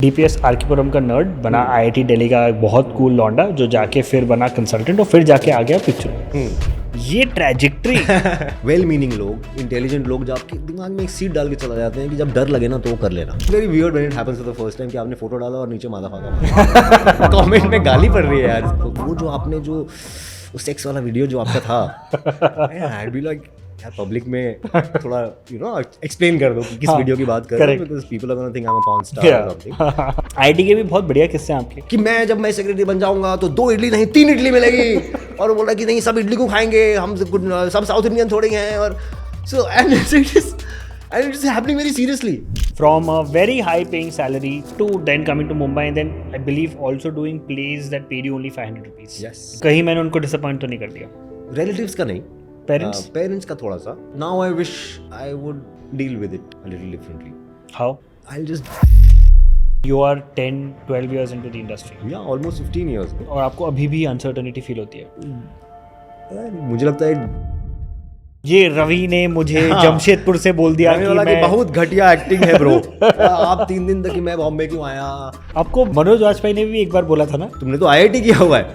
DPS RK Puram का nerd बना IIT Delhi का एक बहुत कूल लौंडा जो जाके फिर बना कंसल्टेंट और फिर जाके आ गया पिक्चर। ये ट्रैजेक्टरी वेल मीनिंग लोग, इंटेलिजेंट लोग जो आपके दिमाग में एक सीट डाल के चला जाते हैं कि जब डर लगे ना तो वो कर लेना। Very weird when it happens for the first time कि आपने फोटो डाला और नीचे मादा फादा कमेंट में गाली पड़ रही है यार। तो वो जो आपने जो सेक्स वाला वीडियो जो आपका था, आई बी लाइक यार पब्लिक में थोड़ा एक्सप्लेन कर दो कि किस वीडियो की बात कर रहे हो, because people are gonna think I am a porn star और समथिंग। आईआईटी के भी बहुत बढ़िया किस्से हैं आपके कि मैं जब मैं सेक्रेटरी बन जाऊंगा तो 2 इडली नहीं 3 इडली मिलेगी और वो बोल रहा कि नहीं सब इडली को खाएंगे हम, सब साउथ इंडियन थोड़े हैं। और so and it is happening very seriously. From a very high paying salary to then coming to Mumbai and then I believe also doing plays that paid you only 500 rupees. Yes. कहीं मैंने उनको disappoint तो नहीं कर दिया? Relatives का नहीं, Parents? Parents का थोड़ा सा। Now I wish I would deal with it a little differently. How? I just You are 10-12 years into the industry. या ऑलमोस्ट 15 इयर्स। और आपको अभी भी अनसर्टनिटी फील होती है? मुझे लगता है ये रवि ने मुझे जमशेदपुर से बोल दिया कि मैं बहुत घटिया एक्टिंग है ब्रो। आप 3 दिन तक कि मैं बॉम्बे क्यों आया। आपको मनोज वाजपेयी ने भी एक बार बोला था ना, तुमने तो आईआईटी किया हुआ है,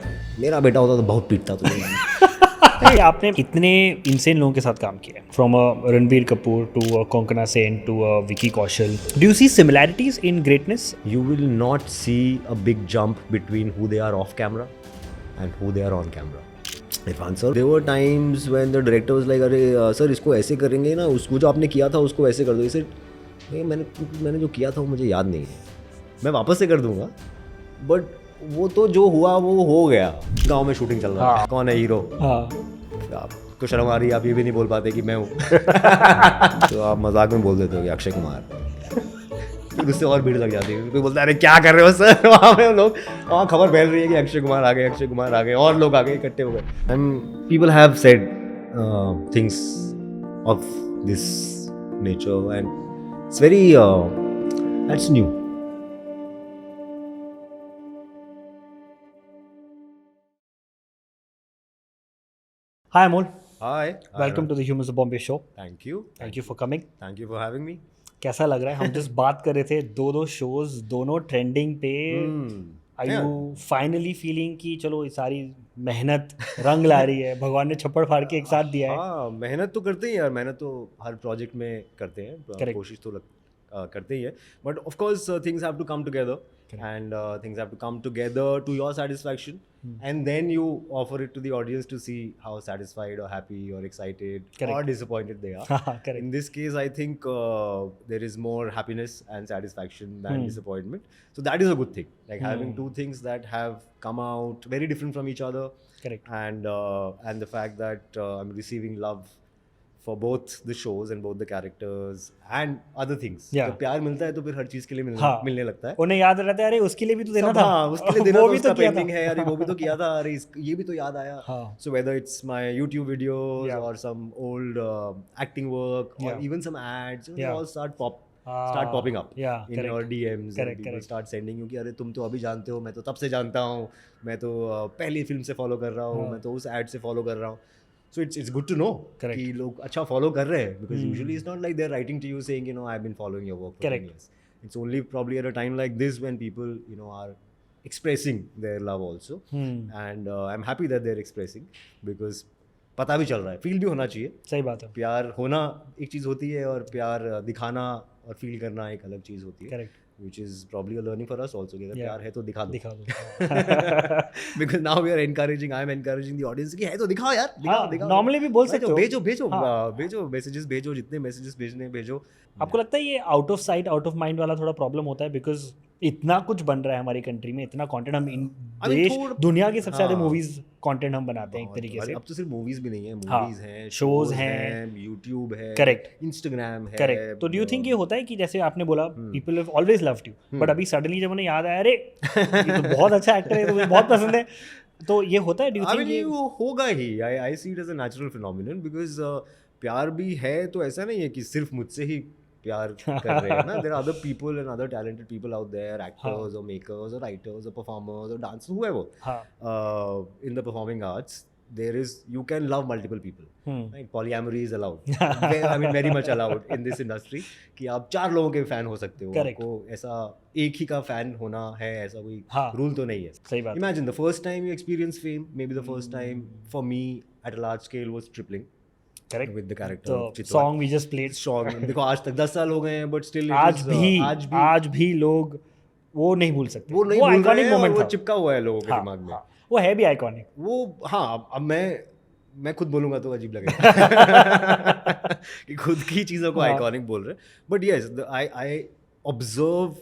मेरा बेटा होता तो बहुत पीटता तुझे। आपने इतने इंसेन लोगों के साथ काम किया है, from Ranbir Kapoor to Konkona Sen to Vicky Kaushal. Do you see similarities in greatness? You will not see a big jump between who they are off camera and who they are on camera. Irfan sir, there were times when the director was like, अरे sir इसको ऐसे करेंगे ना, उसको जो आपने किया था उसको ऐसे कर दो। इसे मैंने जो किया था वो मुझे याद नहीं है, मैं वापस से कर दूंगा। बट वो तो जो हुआ वो हो गया। गांव में शूटिंग चल रहा है, कौन है हीरो? आपको शर्म आ रही है, आप ये भी नहीं बोल पाते कि मैं हूँ। तो आप मजाक में बोल देते हो कि अक्षय कुमार। उससे और भीड़ लग जाती है, कोई बोलता है अरे क्या कर रहे हो सर। वहाँ पे लोग, वहाँ खबर फैल रही है कि अक्षय कुमार आ गए, अक्षय कुमार आ गए, और लोग आ गए, इकट्ठे हो गए। And people have said things of this nature and it's very that's new. Hi Amol, hi, welcome to the Humans of Bombay show. Thank you for coming. Thank you for having me. कैसा लग रहा है? हम जिस बात कर रहे थे, दो शोज दोनों ट्रेंडिंग पे, आर यू फाइनली फीलिंग कि चलो ये सारी मेहनत रंग ला रही है, भगवान ने छप्पड़ फाड़ के एक साथ दिया है? हाँ, मेहनत तो करते ही यार, मेहनत तो हर प्रोजेक्ट में करते हैं, कोशिश तो करते ही है। But of course things have to come together and things have to come together to your satisfaction, and then you offer it to the audience to see how satisfied or happy or excited or disappointed they are. In this case I think there is more happiness and satisfaction than disappointment, so that is a good thing, like having two things that have come out very different from each other. Correct. And the fact that I'm receiving love for both the shows and both the characters and other things. जब प्यार मिलता है तो फिर हर चीज के लिए मिलने लगता है। उन्हें याद रहता है अरे उसके लिए भी तो देना था। हाँ, उसके लिए देना था, उसका पेंडिंग है, अरे वो भी तो किया था, अरे ये भी तो याद आया। So whether it's my YouTube videos or some old acting work or even some ads, they all start popping up in your DMs, and people start sending you कि अरे तुम तो अभी जानते हो, मैं तो तब से जानता हूँ, मैं तो पहली फिल्म से फॉलो कर रहा हूँ, मैं तो उस एड से फॉलो कर रहा हूँ। So it's good to know कि लोग अच्छा follow कर रहे हैं, because usually it's not like they're writing to you saying, I've been following your work for 10 years. It's only probably at a time like this when people, are expressing their love also. And I'm happy that they're expressing, because पता भी चल रहा है, feel भी होना चाहिए। सही बात है। प्यार होना एक चीज़ होती है और प्यार दिखाना और फील करना एक अलग चीज़ होती है। Correct. Which is probably a learning for us also कि अगर प्यार है तो दिखा दो। Because now we are encouraging, I am encouraging the audience कि है तो दिखाओ यार, दिखाओ। Normally भी बोल सकते हो, भेजो मैसेजेस भेजो, जितने मैसेजेस भेजने भेजो। आपको लगता है ये out of sight out of mind वाला थोड़ा प्रॉब्लम होता है? बिकॉज इतना कुछ बन रहा है हमारी कंट्री में, इतना कंटेंट हम दुनिया की सबसे ज्यादा मूवीज कंटेंट हम बनाते हैं एक तरीके से। अब तो सिर्फ मूवीज भी नहीं है, मूवीज हैं, शोज हैं, यूट्यूब है, करेक्ट, इंस्टाग्राम है, करेक्ट। तो डू यू थिंक ये होता है कि जैसे आपने बोला people have always loved you, but अभी सडनली जब उन्हें याद आया अरे ये तो बहुत अच्छा एक्टर है, तो मुझे बहुत पसंद है, तो ये होता है? डू यू थिंक ये होगा ही? I see it as a natural phenomenon, because प्यार भी है तो ऐसा नहीं है कि सिर्फ मुझसे ही प्यार कर रहे हैं ना। there are other people and other talented people out there, actors or makers or writers or performers or dancers, whoever in the performing arts, there is, you can love multiple people. Right? Polyamory is allowed. I mean very much allowed in this industry कि आप 4 लोगों के fan हो सकते हो. Correct. आपको ऐसा एक ही का फैन होना है ऐसा कोई हाँ. रूल तो नहीं है. सही बात. Imagine the first time you experience fame, maybe the first time for me at a large scale was Tripling. Correct. With the character of The Chitwan. song we just played. Song. देखो आज तक 10 साल हो गए हैं but still it आज is, आज भी लोग वो नहीं भूल सकते. वो नहीं भूल रहे iconic हैं और moment वो था. चिपका हुआ है लोगों के हाँ, दिमाग में. हाँ. वो है भी आइकॉनिक. वो हाँ, अब मैं खुद बोलूंगा तो अजीब लगेगा कि खुद की चीज़ों को आइकॉनिक बोल रहे. But yes, I observe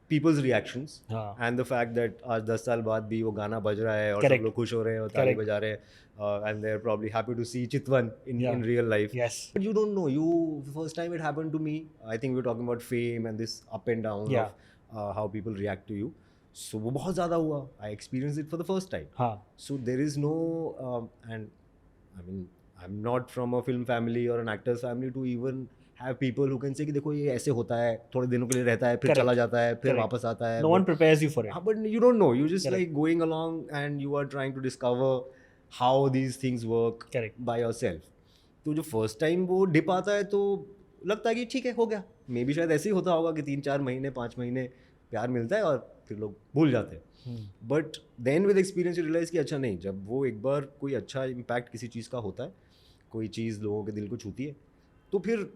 people's reactions and the fact that आज 10 साल बाद भी वो गाना बज रहा है और सब लोग खुश हो रहे हैं और ताली बजा रहे हैं and they are probably happy to see Chitwan in real life. Yes. But you don't know. The first time it happened to me, I think we were talking about fame and this up and down of how people react to you. So वो बहुत ज़्यादा हुआ. I experienced it for the first time. हाँ. So there is no and I mean I'm not from a film family or an actor's family to even have people who can say कि देखो ये ऐसे होता है, थोड़े दिनों के लिए रहता है, फिर चला जाता है, फिर वापस आता है. No one prepares you for it. But you don't know. You just like going along and you are trying to discover how these things work by yourself. तो जो first time वो dip आता है तो लगता है कि ठीक है हो गया. मे बी शायद ऐसे ही होता होगा कि 3-4 महीने 5 महीने प्यार मिलता है और फिर लोग भूल जाते हैं. But then with experience you realise कि अच्छा नहीं, जब वो एक बार कोई अच्छा इम्पैक्ट किसी चीज़ का होता है, कोई चीज़ लोगों के दिल को छूती है, तो फिर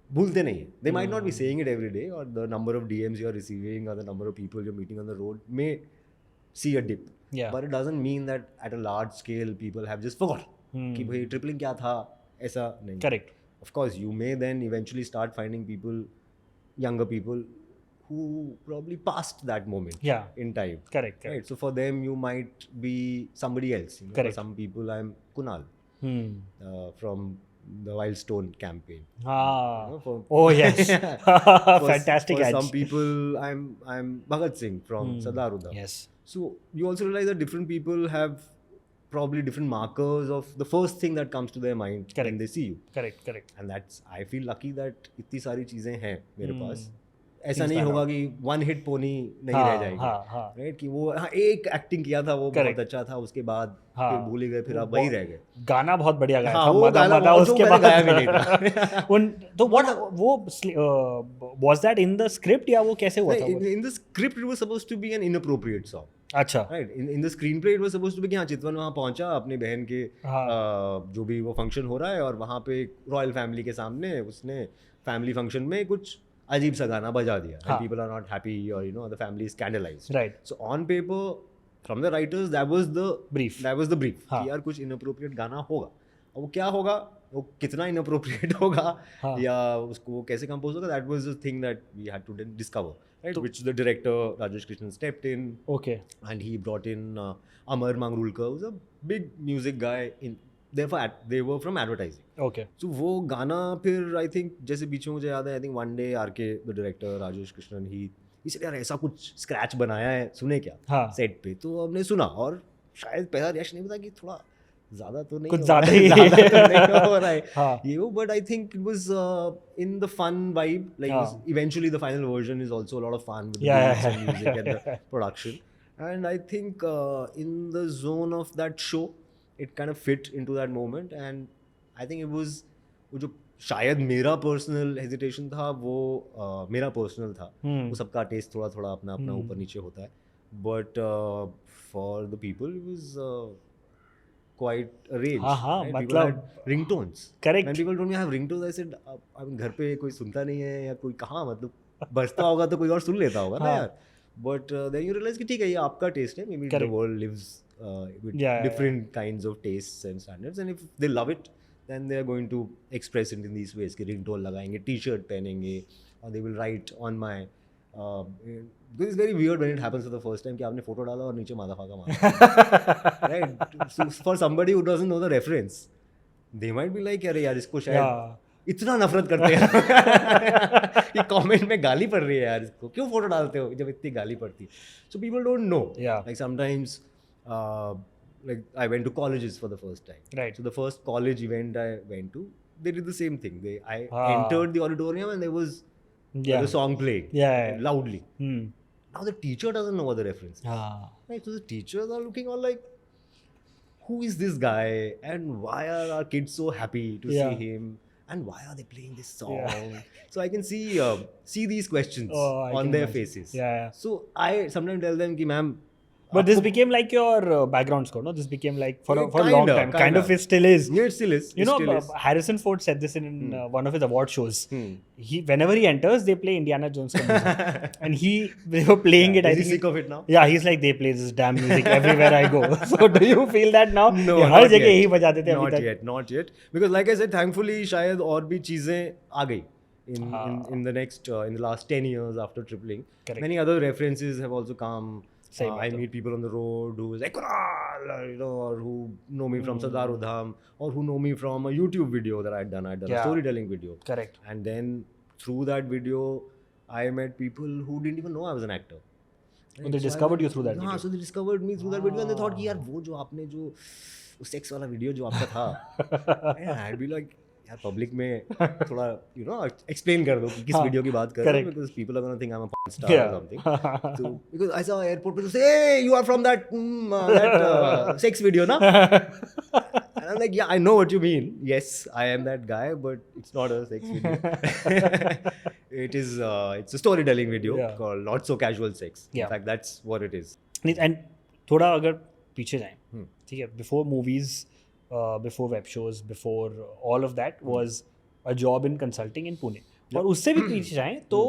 भूलते नहीं है. They might not be saying it every day और the number of DMs you are receiving और the number of people you are meeting on the road may see a dip. But it doesn't mean that at a large scale people have just forgot कि भाई tripling क्या था. ऐसा नहीं. Correct. Of course, you may then eventually start finding people, younger people, who probably passed that moment in time. Correct. Right. So for them, you might be somebody else. You know? Correct. For some people, I'm Kunal from the Wildstone campaign. Ah. You know, oh yes. Fantastic. For some people, I'm Bhagat Singh from Sardar Uddham. Yes. So you also realize that different people have probably different markers of the first thing that comes to their mind when they see you. Correct. And that's, I feel lucky that इतनी सारी चीज़ें हैं मेरे पास. ऐसा नहीं होगा कि one hit pony नहीं रह जाएगी. राइट कि वो एक एक्टिंग किया था वो बहुत अच्छा था, उसके बाद फिर भूल ही गए, फिर आप वही रह गए. गाना बहुत बढ़िया गाया था. वो गाना उसके बाद गाया भी नहीं था. तो वो was that in the script या वो कैसे हुआ था? In the script it was supposed to be an inappropriate song. अच्छा. Right. In the screenplay it was supposed to be कि हाँ चितवन वहाँ पहुंचा अपनी बहन के जो भी वो फंक्शन हो रहा है और वहाँ पे रॉयल फैमिली के सामने उसने फैमिली फंक्शन में कुछ अजीब सा गाना बजा दिया and people are not happy और you know the family is scandalised. Right. So on paper from the writers that was the brief कि यार कुछ इनअप्रोप्रिएट गाना होगा. और वो क्या होगा, वो कितना इनअप्रोप्रिएट होगा या उसको कैसे कंपोज होगा, that was the thing that we had to discover. Right, which the director Rajesh Krishnan stepped in. Okay. And he brought in Amar Mangrulkar, who's a big music guy. Therefore, they were from advertising. Okay. So वो गाना फिर I think जैसे बीच में मुझे याद है I think one day RK the director Rajesh Krishnan he said यार ऐसा कुछ स्क्रैच बनाया है, सुने क्या सेट पे. तो हमने सुना और शायद पहला रिएक्शन नहीं पता कि थोड़ा ज़्यादा तो नहीं, कुछ ज़्यादा ही हो रहा है ये वो. But I think it was in the fun vibe. Like eventually the final version is also a lot of fun with the music and the production. And I think in the zone of that show it kind of fit into that moment. And I think it was वो जो शायद मेरा personal hesitation था वो मेरा personal था. वो सबका टेस्ट थोड़ा थोड़ा अपना अपना ऊपर नीचे होता है. But for the people it was quite a range. Right? People had ringtones. Correct. When people told me I have ringtones, I said, I mean, घर पे कोई सुनता नहीं है या कोई कहाँ मतलब बजता होगा तो कोई और सुन लेता होगा ना यार. But then you realize कि ठीक है ये आपका taste है. Maybe the world lives with different kinds of tastes and standards, and if they love it, then they are going to express it in these ways. कि ringtone लगाएंगे, T-shirt पहनेंगे, or they will write on my this is very weird when it happens for the first time कि आपने photo डाला और नीचे motherfucker मारा. Right? So for somebody who doesn't know the reference, they might be like अरे यार इसको शायद इतना नफरत करते हैं कि कमेंट में गाली पड़ रही है यार, इसको क्यों फोटो डालते हो जब इतनी गाली पड़ती है. So people don't know. Like sometimes like I went to colleges for the first time. Right. So the first college event I went to, they did the same thing. I entered the auditorium and there was the song playing loudly. Now the teacher doesn't know what the reference is. Right, so the teachers are looking all like, who is this guy and why are our kids so happy to Yeah. see him and why are they playing this song? Yeah. So I can see these questions Oh, I on can their imagine. faces. Yeah. So I sometimes tell them ki ma'am, But this aapko- became like your background score, no? This became like for a long Kinda, time. Kind kinda. of it still is. Yeah, it still is. You It know, still is. Harrison Ford said this in one of his award shows. Hmm. Whenever he enters, they play Indiana Jones ka music. And they were playing it. I Is he think sick of it now? Yeah, he's like, they play this damn music everywhere I go. So do you feel that now? No, ये हर not जगह yet. यही बजाते थे अभी Not तक. yet, not yet. Because like I said, thankfully शायद और भी चीजें आ गई in the next in the last 10 years after tripling. Correct. Many other references have also come. Same I meet people on the road who is like Kunal, or who know me from Sardar Udham, or who know me from a YouTube video that I'd done a Yeah. storytelling video. Correct. And then through that video, I met people who didn't even know I was an actor. So they discovered you through that हाँ, video. so they discovered me through that video and they thought कि यार वो जो आपने जो sex वाला video जो आपका था, I'd be like यार पब्लिक में थोड़ा एक्सप्लेन कर दो कि किस हाँ, वीडियो की बात कर रहे हो, correct. because people are gonna think I'm a porn star or Yeah. something. So because I saw airport people say, hey, you are from that sex video, na? And I'm like, yeah, I know what you mean. Yes, I am that guy, but it's not a sex video. It's a storytelling video Yeah. called Not So Casual Sex. Yeah. In fact, that's what it is. And थोड़ा अगर पीछे जाएं, ठीक है, before movies, before web shows, before all of that was a job in consulting in Pune. और उससे भी पीछे जाएं तो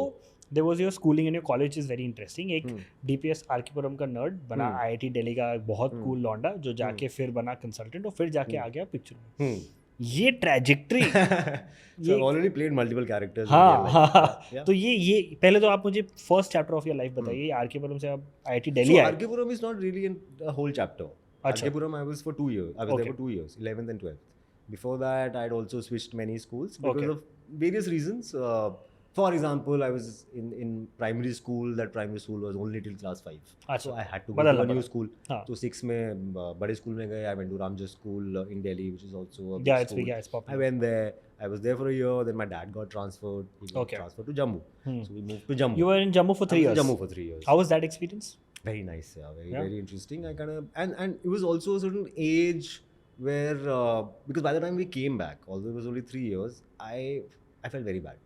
there was your schooling and your college is very interesting. एक डीपीएस आरकेपुरम का नर्ड बना आईआईटी दिल्ली का एक बहुत कूल लौंडा जो जाके फिर बना कंसल्टेंट और फिर जाके आ गया पिक्चर में. ये trajectory. So I've already played multiple characters. in हाँ real life. हाँ. Yeah. तो ये पहले तो आप मुझे first chapter of your life बताइए. आरकेपुरम से आप आईआईटी दिल्ली So आए. Arkepuram is not really in a whole chapter. अच्छा. Arkepuram I was for 2 years. I was Okay. there for 2 years, 11th and 12th. Before that, I'd also switched many schools because Okay. of various reasons. For example, I was in primary school. That primary school was only till class 5. अच्छा. So I had to go बदलना to a new पड़ा. school. हाँ. So 6 में बड़े school में गए. I went to Ramjas School in Delhi, which is also a big Yeah, it's school. big, yeah, it's popular. I went there. I was there for a year. Then my dad got transferred. He got Okay. transferred to Jammu. So we moved to Jammu. You were in Jammu for 3 I was in years. Jammu for 3 years. How was that experience? Very nice, yeah. Yeah. Very interesting. I kind of and it was also a certain age where because by the time we came back, although it was only 3 years, I felt very bad.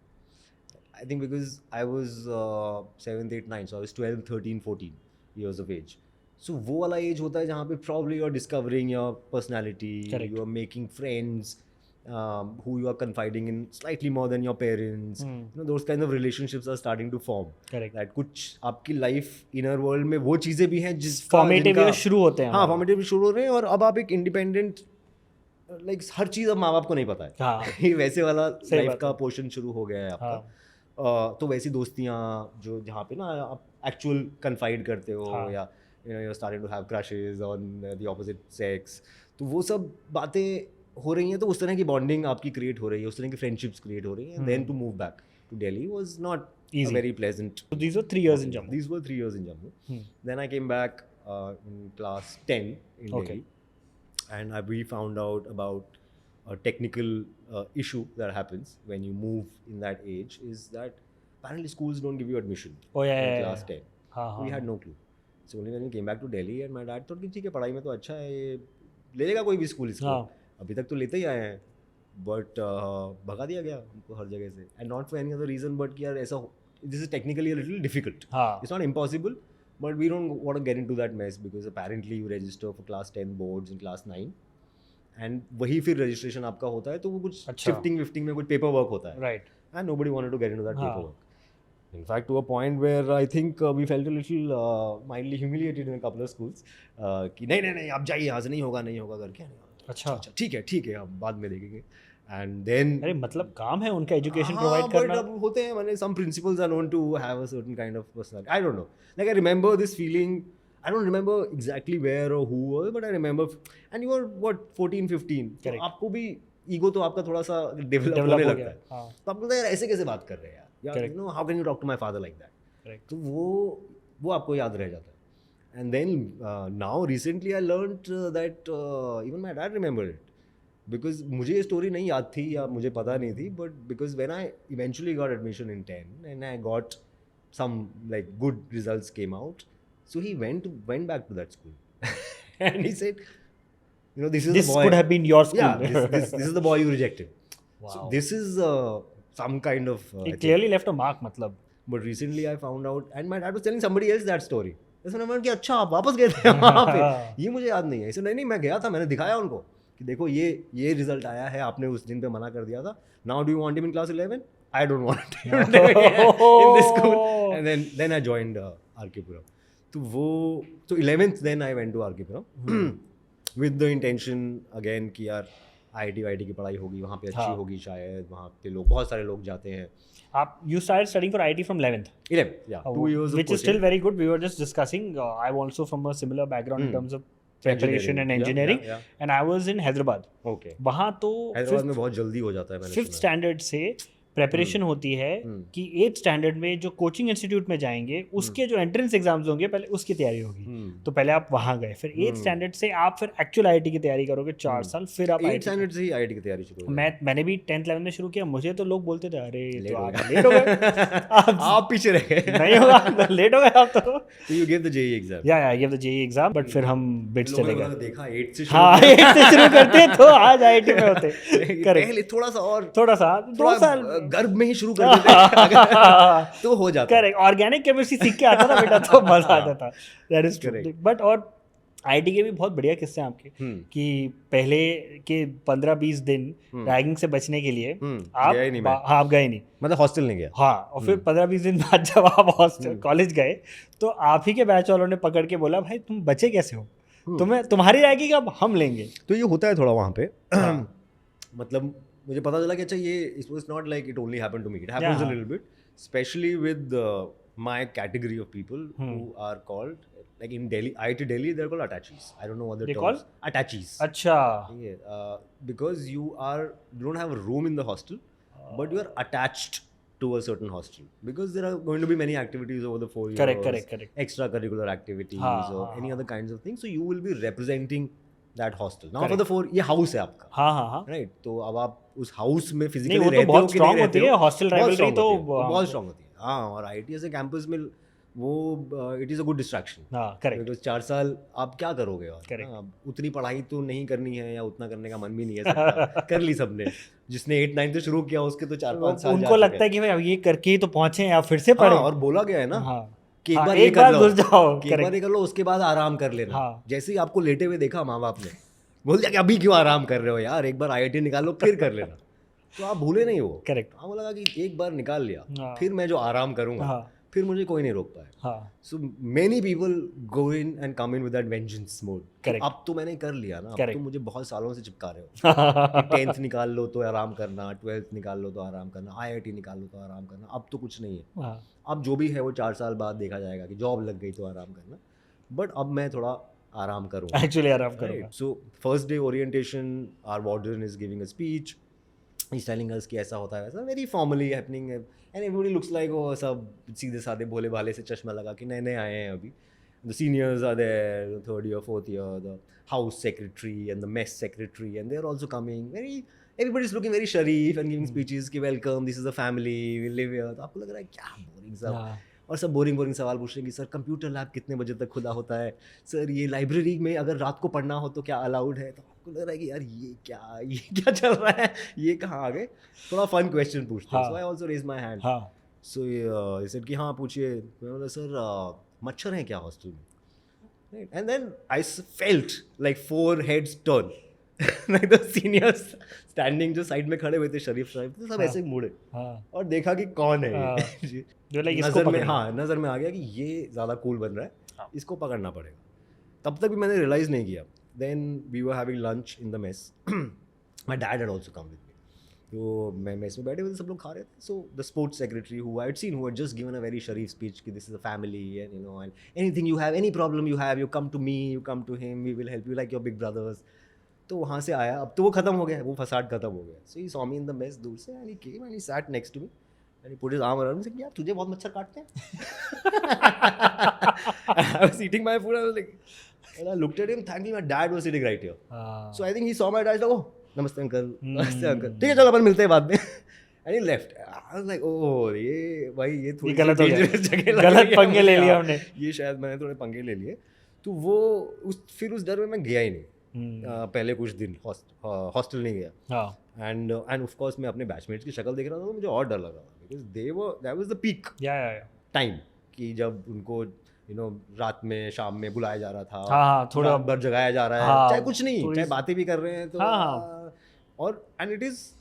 I think because I was 7th, 8th, 9th, so I was 12, 13, 14 years of age. So वो वाला age होता है जहाँ पे probably you're discovering your personality, Correct. you're making friends. Who you are confiding in slightly more than your parents. Those kind of relationships are starting to form. Correct. That कुछ आपकी life inner world में वो चीज़ें भी हैं जिसका Formative years शुरू होते हैं हाँ हमारे. फॉर्मेटिव शुरू हो रहे हैं और अब आप एक इंडिपेंडेंट लाइक हर चीज़ अब माँ बाप को नहीं पता है. हाँ. ये वैसे वाला सही लाइफ बात का है. पोर्शन शुरू हो गया है आपका. हाँ. तो वैसी दोस्तियाँ जो जहाँ पे ना आप एक्चुअल कन्फाइड करते हो हाँ. या you're starting to have crushes on the opposite sex. तो वो सब बातें हो रही हैं तो उस तरह की बॉन्डिंग आपकी क्रिएट हो रही है, उस तरह की फ्रेंडशिप्स क्रिएट हो रही हैं. Then to move back to Delhi was not Easy. Very pleasant. So these were 3 years in Jammu. These were 3 years in Jammu. Then I came back in class 10 in Okay. Delhi, and we found out about a technical issue that happens when you move in that age is that apparently schools don't give you admission Oh yeah, in yeah, class yeah. 10. हाँ We हाँ. had no clue. So only when we came back to Delhi and my dad thought कि ठीक है पढ़ाई में तो अच्छा है, ये ले लेगा कोई भी स्कूल इसको. हाँ. अभी तक तो लेते ही आए हैं, बट भगा दिया गया उनको हर जगह से. And not for any other reason but कि यार ऐसा this is technically a little difficult. हाँ. It's not impossible, but we don't want to get into that mess because apparently you register for class 10 boards in class 9 and वही फिर registration आपका होता है तो वो कुछ अच्छा. shifting में कुछ paper work होता है. Right. And nobody wanted to get into that हाँ. paperwork. In fact, to a point where I think we felt a little mildly humiliated in a couple of schools. कि नहीं आप जाइए यहाँ से नहीं होगा करके. अच्छा. ठीक है हम बाद में देखेंगे. And then अरे मतलब काम है उनका एजुकेशन हाँ, प्रोवाइड but करना. अब होते हैं मैंने some principals are known to have a certain kind of personality. I don't know. Like I remember this feeling. I don't remember exactly where or who, but I remember. And you were what 14, 15. तो Correct. आपको भी ego तो आपका थोड़ा सा develop Develop होने हो लगता गया. है. हाँ. तो आपको लगता है यार ऐसे कैसे बात कर रहे हैं यार. Correct. You know how can you talk to my father like that? Correct. तो वो आपको याद रह जाता है. And then now recently I learned that even my dad remembered it. Because मुझे ये स्टोरी नहीं याद थी या मुझे पता नहीं थी, but because when I eventually got admission in 10 and I got some like good results came out, so he went back to that school and he said, you know, this is This the boy. could have been your school. Yeah, this is the boy you rejected. Wow. So this is some kind of. I It think. clearly left a mark, मतलब. But recently I found out, and my dad was telling somebody else that story. ऐसा मैंने कि अच्छा आप वापस गए थे वहाँ पे, ये मुझे याद नहीं है. ऐसे नहीं मैं गया था, मैंने दिखाया उनको कि देखो ये रिजल्ट आया है, आपने उस दिन पे मना कर दिया था. Now do you want him in class 11? I don't want him in this school. And then I joined RK Puram. तो 11th then I went to RK Puram with the intention again कि यार IIT की पढ़ाई होगी वहाँ पे, अच्छी होगी शायद, वहाँ पे लोग बहुत सारे लोग जाते हैं. You started studying for IT from 11th. 11th, yeah, 2 years of which is still very good. We were just discussing. I'm also from a similar background in terms of preparation and engineering. Yeah. And I was in Hyderabad. Okay. वहाँ तो हैदराबाद में बहुत जल्दी हो जाता है, मैंने 5th standard से प्रेपरेशन होती है कि 8th स्टैंडर्ड में जो कोचिंग इंस्टीट्यूट में जाएंगे उसके जो एंट्रेंस एग्जाम्स होंगे पहले उसकी तैयारी होगी. तो पहले आप वहाँ गए, फिर 8th स्टैंडर्ड से आप फिर एक्चुअल आईआईटी की तैयारी करोगे 4 साल, फिर आप 8th स्टैंडर्ड से ही आईआईटी की तैयारी शुरू हो गई. मैंने भी 10th 11th में शुरू किया. मुझे तो लोग बोलते थे अरे तो आप लेट हो गए, आप पीछे रह गए. नहीं होगा, लेट हो गए आप तो. You give the JEE exam. या give the JEE exam, but फिर हम बिट्स चले गए. देखा 8 से हाँ 8 से शुरू करते तो आज आईआईटी में होते. पहले थोड़ा सा 2 साल गर्भ में ही शुरू कर देते तो हो जाता. करेक्ट. ऑर्गेनिक केमिस्ट्री सीख के आता था बेटा तो मजा आता था. That is true. बट और आईटी के भी बहुत बढ़िया किस्से हैं आपके कि पहले के 15-20 दिन रैगिंग से बचने के लिए आप गए नहीं, मतलब हॉस्टल नहीं गया. हाँ, और फिर 15-20 दिन बाद जब आप हॉस्टल कॉलेज गए तो आप ही के बैच वालों ने पकड़ के बोला भाई तुम बचे कैसे हो, तुम्हारी रैगिंग अब हम लेंगे. तो ये होता है थोड़ा वहाँ पे. मतलब मुझे पता चला कि अच्छा ये it was not like it only happened to me, it happens a little bit, specially with my category of people who are called like in Delhi, IIT Delhi, they're called attachis. I don't know what they're called. Attachis. अच्छा. Yeah, because you don't have a room in the hostel, but you are attached to a certain hostel because there are going to be many activities over the 4 years. Correct. Extracurricular activities or any other kinds of things. So you will be representing that hostel. Now for the 4, ये house है आपका. हाँ. Right. तो अब आप उस house में physically रहते हो कि नहीं रहते हो. बहुत strong होती है hostel rivalry तो. बहुत strong होती है. हाँ, और IIT ऐसे campus में वो it is a good distraction. Correct. Because 4 साल आप क्या करोगे और उतनी पढ़ाई तो नहीं करनी है या उतना करने का मन भी नहीं है सबका. कर ली सबने, जिसने 8-9 से शुरू किया उसके तो 4-5 साल उनको लगता है कि भाई अब ये करके ही तो पहुंचे या फिर से पढ़े. और बोला गया है ना कि एक बार घुस जाओ, एक बार ये कर लो उसके बाद आराम कर लेना. जैसे ही आपको लेटे हुए देखा माँ बाप ने बोल दिया कि अभी क्यों आराम कर रहे हो यार, एक बार IIT निकाल लो फिर कर लेना. तो आप भूले नहीं वो. करेक्ट. हाँ, बोला कि एक बार निकाल लिया फिर मैं जो आराम करूँगा फिर मुझे कोई नहीं रोक पाए. So many people go in and come in with that vengeance mode. अब तो मैंने कर लिया ना, अब तो मुझे बहुत सालों से चिपका रहे हो. 10th निकाल लो तो आराम करना, 12th निकाल लो तो आराम करना, IIT निकाल लो तो आराम करना. अब तो कुछ नहीं है. अब जो भी है वो 4 साल बाद देखा जाएगा कि जॉब लग गई तो आराम करना. बट अब मैं थोड़ा आराम करूँगा. एक्चुअली आराम करूँगा. So first day orientation, our warden is giving a speech. He's telling us कि ऐसा होता है वैसा, very formally happening है. And everybody looks like सब सीधे साधे भोले भाले से चश्मा लगा कि नए नए आए हैं अभी. The seniors are there, the 3rd year, 4th year, the house secretary and the mess secretary, and they're also coming. Everybody's looking very sharif and giving speeches कि welcome, this is a family, we live here. तो आपको लग रहा है क्या boring सब. और सब बोरिंग सवाल पूछ रहे हैं कि सर कंप्यूटर लैब कितने बजे तक खुला होता है, सर ये लाइब्रेरी में अगर रात को पढ़ना हो तो क्या अलाउड है. तो आपको लग रहा है कि यार ये क्या चल रहा है, ये कहाँ आ गए. थोड़ा फन क्वेश्चन पूछते हैं. So I also raise my hand. So ये सेड कि हाँ पूछिए. मैं बोला सर मच्छर हैं क्या हॉस्टल में. And then I felt like 4 heads turn. like the seniors standing जो साइड में खड़े हुए थे शरीफ साहब, तो सब ऐसे मुड़े और देखा कि कौन है ये. नज़र में आ गया कि ये ज़्यादा कूल बन रहा है, इसको पकड़ना पड़ेगा. तब तक भी मैंने रियलाइज़ नहीं किया. Then we were having lunch in the mess. My dad had also come with me. तो मैं मेस में बैठे हुए सब लोग खा रहे थे. So the sports secretary who I had seen who had just given a very शरीफ स्पीच कि this is a family and you know and anything you have, any problem you have, you come to me, you come to him, we will help you like your big brothers. तो वहाँ से आया. अब तो वो खत्म हो गया, वो फसाड खत्म हो गया. So he saw me in the mess दूर से and he came and he sat next to me and he put his arm around me saying यार तुझे बहुत मच्छर काटते हैं. I was eating my food, I was like and I looked at him thinking my dad was sitting right here. So I think he saw my dad, like, oh namaste uncle, namaste uncle, ठीक है चलो अपन मिलते हैं बाद में. And he left. I was like, oh ये भाई ये थोड़ी गलत हो गया, गलत पंगे ले लिए हमने. ये शायद मैंने थोड़े पंगे ले लिए. तो वो फिर उस डर में मैं गया ही नहीं. पहले कुछ दिन हॉस्टल नहीं गया. हाँ एंड ऑफ कोर्स मैं अपने बैचमेट्स की शक्ल देख रहा था तो मुझे और डर लग रहा था because that was the peak या टाइम कि जब उनको रात में शाम में बुलाया जा रहा था. हाँ थोड़ा रात भर जगाया जा रहा है. हाँ, चाहे कुछ नहीं, थोड़ी चाहे बातें भी कर रहे हैं तो हाँ. और and it is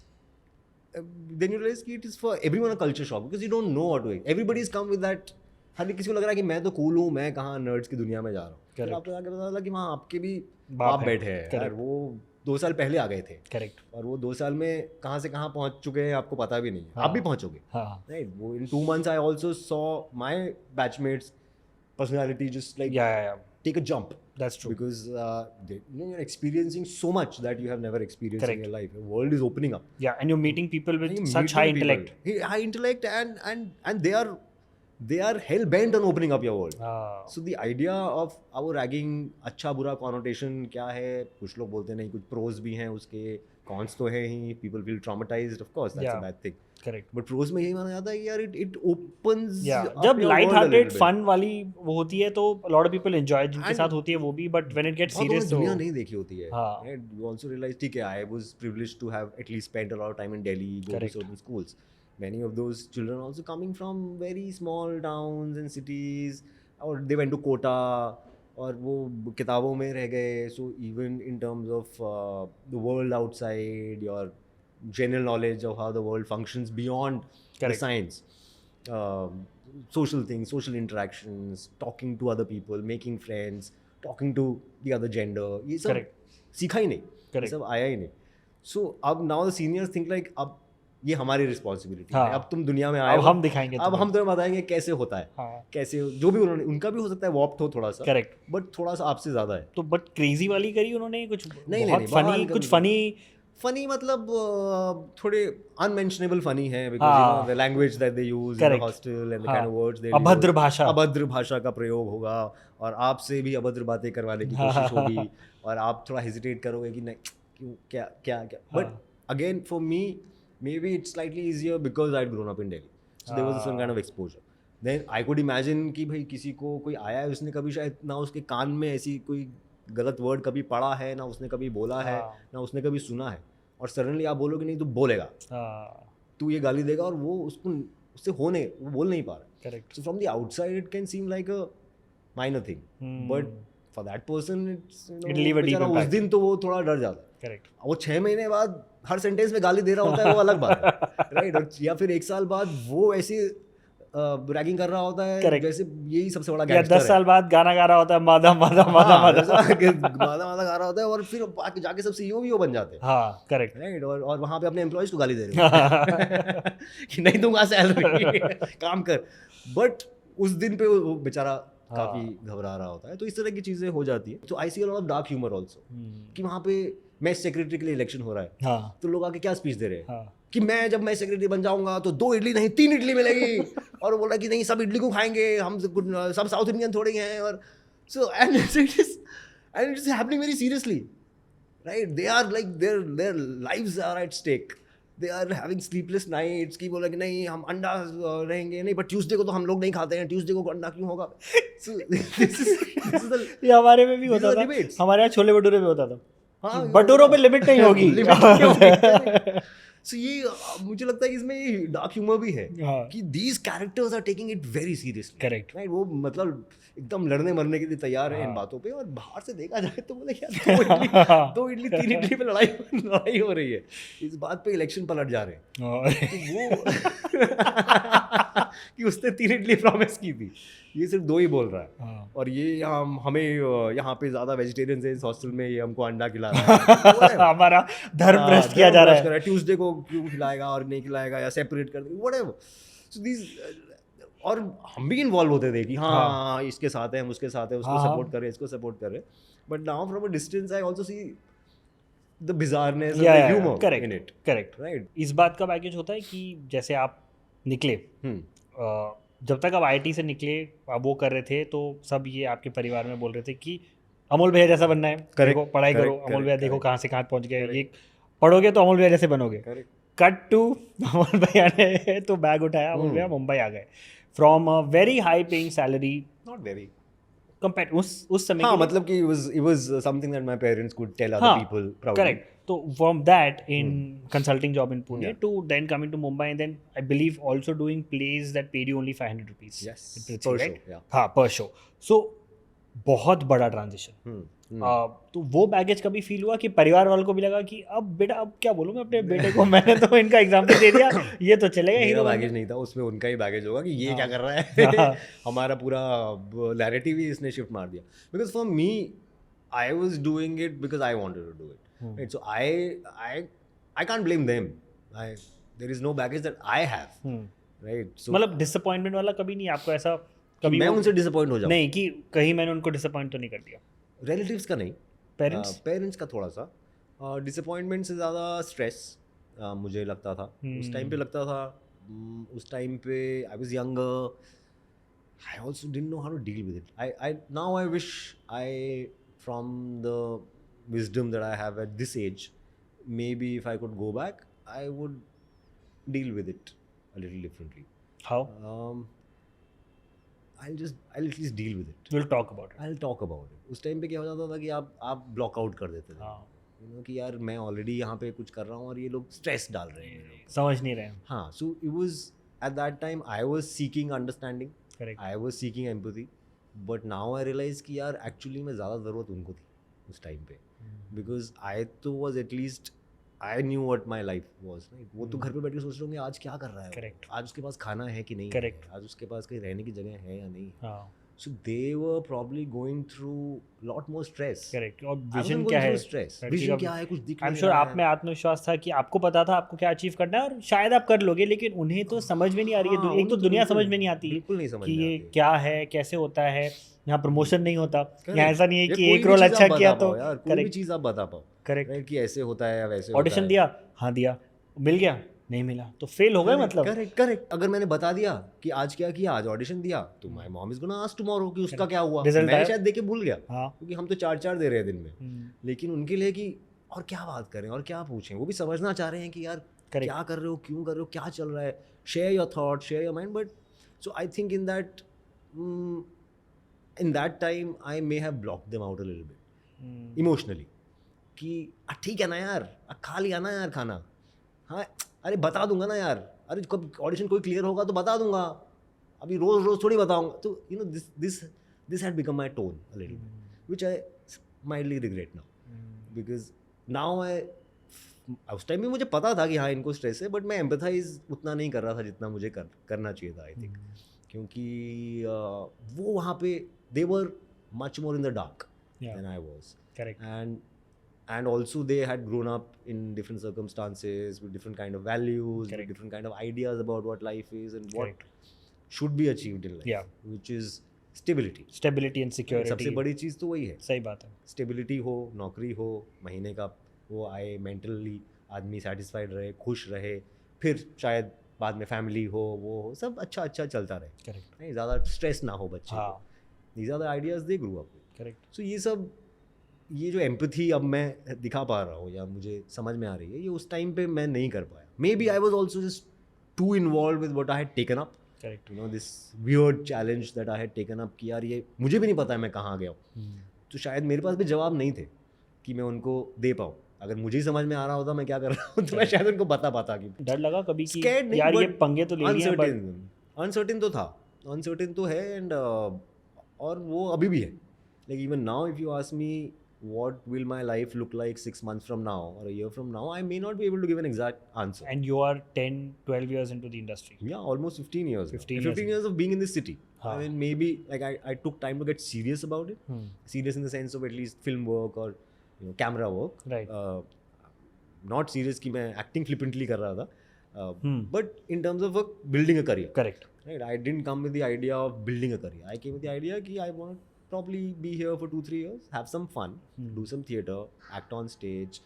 then you realize कि it is for everyone a culture shock because you don't know what to do. Everybody's come with that. हर किसी को लग रहा है कि मैं तो कूल हूँ, मैं कहाँ नर्ड्स की दुनिया में जा रहा हूँ. फिर आपको आगे पता चला कि वहाँ आपके भी बाप बैठे हैं और वो 2 साल पहले आ गए थे. करेक्ट. और वो 2 साल में कहाँ से कहाँ पहुँच चुके हैं आपको पता भी नहीं. आप भी पहुँचोगे. राइट. वो in 2 months I also saw my batchmates personality just like take a jump. That's true. Because you're experiencing so much that you have never experienced in your life. The world is opening up. Yeah, and you're meeting people with such high intellect. High intellect and they are hell bent on opening up your world. So the idea of our ragging अच्छा बुरा connotation क्या है? कुछ लोग बोलते नहीं, कुछ pros भी हैं उसके, cons तो है ही. People feel traumatized, of course, that's a bad thing. Correct. But pros में यही माना जाता है कि यार it opens up जब your light world a hearted little bit. fun वाली वो होती है तो a lot of people enjoy जिनके साथ होती है वो भी, but when it gets serious तो दुनिया नहीं देखी होती है. हाँ. You also realize ठीक है, I was privileged to have at least spent a lot of time in Delhi, go to certain schools. Many of those children also coming from very small towns and cities, or they went to Kota, और वो किताबों में रह गए. So even in terms of the world outside, your general knowledge of how the world functions beyond the science, social things, social interactions, talking to other people, making friends, talking to the other gender, ये सब सीखा ही नहीं, ये सब आया ही नहीं. So अब now the seniors think like अब ये हमारी रिस्पॉन्सिबिलिटी है, अब तुम दुनिया में आए, अब हम दिखाएंगे, अब हम तुम्हें बताएंगे कैसे होता है. कैसे जो भी उन्होंने, उनका भी हो सकता है वॉप्ट हो थोड़ा सा, करेक्ट, बट थोड़ा सा आपसे ज्यादा है. तो बट क्रेजी वाली करी उन्होंने कुछ नहीं, फनी, कुछ फनी मतलब थोड़े अनमेंशनेबल फनी है because the language that they use in the hostel and the kind of words they, अभद्र भाषा का प्रयोग होगा और आपसे भी अभद्र बातें करवाने की कोशिश होगी और आप थोड़ा हेजिटेट करोगे कि नहीं क्यों, क्या. But again for me maybe it's slightly easier because I'd grown up in Delhi, so there was some kind of exposure. Then I could imagine कि भाई किसी को कोई आया है, उसने कभी शायद ना उसके कान में ऐसी कोई गलत वर्ड कभी पढ़ा है, ना उसने कभी बोला है, ना उसने कभी सुना है, और सडनली आप बोलोगे नहीं तो बोलेगा, तू ये गाली देगा, और वो उससे वो बोल नहीं पा रहा. Correct. So from the outside it can seem like a minor thing, but for that person it's it'll leave a deep impact. उस दिन तो वो थोड़ा डर जाता है. करेक्ट. वो 6 महीने बाद हर सेंटेंस में गाली दे रहा होता है, वो अलग बात है. राइट. और या फिर 1 साल बाद वो ऐसी रैगिंग कर रहा होता है. Correct. जैसे यही सबसे बड़ा गैंगस्टर है. 10 साल बाद गाना गा रहा होता है, मादा गा रहा होता है, और फिर जाके सब CEO बन जाते हैं. हाँ, करेक्ट. राइट. और वहाँ पे अपने एम्प्लॉइज को गाली दे रहे हैं कि नहीं दूंगा सैलरी, काम कर. बट उस दिन पे वो बेचारा काफी घबरा रहा होता है. तो इस तरह की चीजें हो जाती है. तो I see a lot of dark humour also, कि वहाँ पे मैच सेक्रेटरी के लिए इलेक्शन हो रहा है, तो लोग आके क्या स्पीच दे रहे हैं कि मैं जब मैच सेक्रेटरी बन जाऊंगा तो 2 इडली नहीं 3 इडली मिलेगी, और बोल रहा कि नहीं सब इडली को खाएंगे हम, सब साउथ इंडियन थोड़े हैं. और so and it is happening very seriously. Right. They are like their lives are at stake. They are having sleepless nights कि बोला कि नहीं हम अंडा रहेंगे नहीं, बट ट्यूसडे को तो हम लोग नहीं खाते हैं, ट्यूसडे को अंडा क्यों होगा. ये हमारे में भी होता था, हमारे यहाँ छोले भटूरे में होता था. भटूरों पे लिमिट नहीं होगी. सो ये मुझे लगता है कि इसमें डार्क ह्यूमर भी है कि these characters are taking it very seriously. Correct. Right. वो मतलब एकदम लड़ने मरने के लिए तैयार है इन बातों पे, और बाहर से देखा जाए तो बोले यार 2 इडली 3 इडली पे लड़ाई हो रही है. इस बात पे इलेक्शन पलट जा रहे हैं तो वो कि उसने 3 इडली प्रॉमिस की थी, ये सिर्फ 2 ही बोल रहा है. और ये हमें यहाँ पे ज्यादा वेजिटेरियन है इस हॉस्टल में, ये हमको अंडा खिला रहा है. हमारा धर्म भ्रष्ट किया जा रहा है. ट्यूसडे को क्यों खिलाएगा और नहीं खिलाएगा, या सेपरेट कर देगा, व्हाटएवर. सो दिस, और हम भी इन्वॉल्व होते थे कि हाँ इसके साथ है, हम उसके साथ है, उसको सपोर्ट कर रहे हैं, इसको सपोर्ट कर रहे हैं. But now from a distance I also see the bizarreness of the humour in it. Correct. Right. इस बात का बैगेज होता है कि जैसे आप निकले, जब तक आप IIT से निकले, आप वो कर रहे थे, तो सब ये आपके परिवार में बोल रहे थे कि अमोल भैया जैसा बनना है, देखो पढ़ाई करो, अमोल भैया देखो कहाँ से कहाँ पहुँच गए, ये पढ़ोगे तो अमोल भैया जैसे बनोगे. कट टू अमोल भैया ने तो बैग उठाया, अमोल भैया मुंबई आ गए from a very high paying salary. Not very, compare उस समय हाँ के लिए मतलब कि it was something that my parents could tell other हाँ, people proudly. correct. So from that in consulting job in Pune Yeah. to then coming to Mumbai and then I believe also doing plays that paid you only 500 rupees. Yes, in Prithvi, per right? show, yeah. हाँ per show. So बहुत बड़ा transition. तो वो baggage कभी feel हुआ कि परिवार वालों को भी लगा कि अब बेटा अब क्या बोलूँ मैं अपने बेटे को, मैंने तो इनका एग्जाम्पल दे दिया, ये तो चलेगा मेरा हीरो बैगेज नहीं था, उसमें उनका ही बैगेज होगा कि ये क्या कर रहा है. हमारा पूरा नैरेटिव ही इसने शिफ्ट मार दिया. Because for me I was doing it because I wanted to do it, right. So I can't blame them. There is no baggage that I have, right. So मतलब डिसअपॉइंटमेंट वाला कभी नहीं आपको ऐसा कभी मैं उनसे डिसअपॉइंट हो जाऊं? नहीं कि कहीं मैंने उनको डिसअपॉइंट तो नहीं कर दिया. रिलेटिव्स का नहीं, पेरेंट्स का थोड़ा सा डिसअपॉइंटमेंट से ज़्यादा स्ट्रेस मुझे लगता था. उस टाइम पे लगता था. उस टाइम पे I was younger. I also didn't know how to deal with it. I now I wish I from the wisdom that I have at this age, maybe if I could go back I would deal with it a little differently. How? I'll at least deal with it. We'll talk about it. I'll talk about it. उस time पे क्या हो जाता था कि आप block out कर देते थे. हाँ, You know कि यार मैं ऑलरेडी यहाँ पे कुछ कर रहा हूँ और ये लोग स्ट्रेस डाल रहे हैं मेरे ऊपर. समझ नहीं रहे हैं. हाँ, so it was at that time I was seeking understanding. Correct. I was seeking empathy. But now I realize कि यार एक्चुअली में ज़्यादा ज़रूरत उनको थी उस टाइम पे. Because I तो was at least I knew what my life was. Right? वो तो घर पे बैठ के सोच रहे होंगे आज क्या कर रहा है. Correct. आज उसके पास खाना है कि नहीं. Correct. आज उसके पास कहीं रहने की जगह है या नहीं. हाँ, So they were probably going through lot more stress. Correct. और I wasn't विजन going क्या है? through stress. Vision क्या है, कुछ दिख आई एम नहीं श्योर रहा आप है. में आत्मविश्वास था कि आपको पता था आपको क्या अचीव करना है और शायद आप कर लोगे, लेकिन उन्हें तो समझ में नहीं आ रही है. हाँ, एक तो उनको दुनिया बिल्कुल- समझ में नहीं आती बिल्कुल नहीं समझ कि में ये आती. क्या है, कैसे होता है. यहाँ प्रमोशन नहीं होता. Correct. यहाँ ऐसा नहीं है या कि कोई एक भी रोल चीज़ अच्छा आप किया बता तो पाओ यार, कोई भी करेक्ट चीज़ आप बता पाओ. करेक्ट. राइट कि ऐसे होता है या वैसे होता ऑडिशन है. दिया, हाँ दिया, मिल गया, नहीं मिला तो फेल हो गए. मतलब करेक्ट. अगर मैंने बता दिया कि आज क्या किया, आज ऑडिशन दिया, तो my mom is gonna ask tomorrow कि उसका क्या हुआ. Result मैं आया? शायद देके भूल गया हाँ. क्योंकि हम तो 4 दे रहे हैं दिन में. लेकिन उनके लिए कि और क्या बात करें और क्या पूछें, वो भी समझना चाह रहे हैं कि यार Correct. क्या कर रहे हो, क्यों कर रहे हो, क्या चल रहा है. Share your thought, share your mind. But so I think in that time I may have blocked them out a little bit emotionally कि ठीक है ना यार, खा लिया ना यार खाना. हाँ अरे बता दूंगा ना यार, अरे कब ऑडिशन कोई क्लियर होगा तो बता दूंगा, अभी रोज रोज थोड़ी बताऊंगा. तो you know this had become my tone a little bit which I mildly regret now. Because now उस टाइम भी मुझे पता था कि हाँ इनको स्ट्रेस है, बट मैं एम्पैथाइज उतना नहीं कर रहा था जितना मुझे करना चाहिए था आई थिंक. क्योंकि वो वहाँ पे they were much more in the dark than I was. Correct. And also they had grown up in different circumstances with different kind of values, Correct. with different kind of ideas about what life is and what Correct. should be achieved in life. Yeah. Which is stability. Stability and security. सबसे बड़ी चीज़ तो वही है. सही बात है. Stability हो, नौकरी हो, महीने का वो आए, मेंटली आदमी सेटिस्फाइड रहे, खुश रहे, फिर शायद बाद में फैमिली हो, वो हो, सब अच्छा चलता रहे. करेक्ट. नहीं ज़्यादा स्ट्रेस ना हो बच्चे हाँ. को. These are the ideas they grew up with. करेक्ट. सो ये जो एम्पैथी अब मैं दिखा पा रहा हूँ या मुझे समझ में आ रही है, ये उस टाइम पे मैं नहीं कर पाया. Maybe I was also just too involved with what I had taken up. Correct. You know this weird challenge that I had taken up कि यार ये मुझे भी नहीं पता है मैं कहाँ गया हूँ. तो शायद मेरे पास भी जवाब नहीं थे कि मैं उनको दे पाऊँ. अगर मुझे ही समझ में आ रहा होता मैं क्या कर रहा हूँ तो मैं शायद उनको बता पाता कि डर लगा कभी कि Scared नहीं, यार ये but पंगे तो ले लिए हैं, but अनसर्टेन तो था, अनसर्टेन तो है. एंड और वो अभी भी है. Like even now if you ask me what will my life look like 6 months from now or a year from now, I may not be able to give an exact answer. and you are 10-12 years into the industry. Yeah, almost 15 years. 15 years of being in this city. Haan. I mean, maybe like I took time to get serious about it. Serious in the sense of at least film work or camera work. Right. Not serious कि मैं acting flippantly कर रहा था. But in terms of building a career. Correct. Right. I didn't come with the idea of building a career. I came with the idea कि I want to probably be here for 2-3 years, have some fun, do some theatre, act on stage.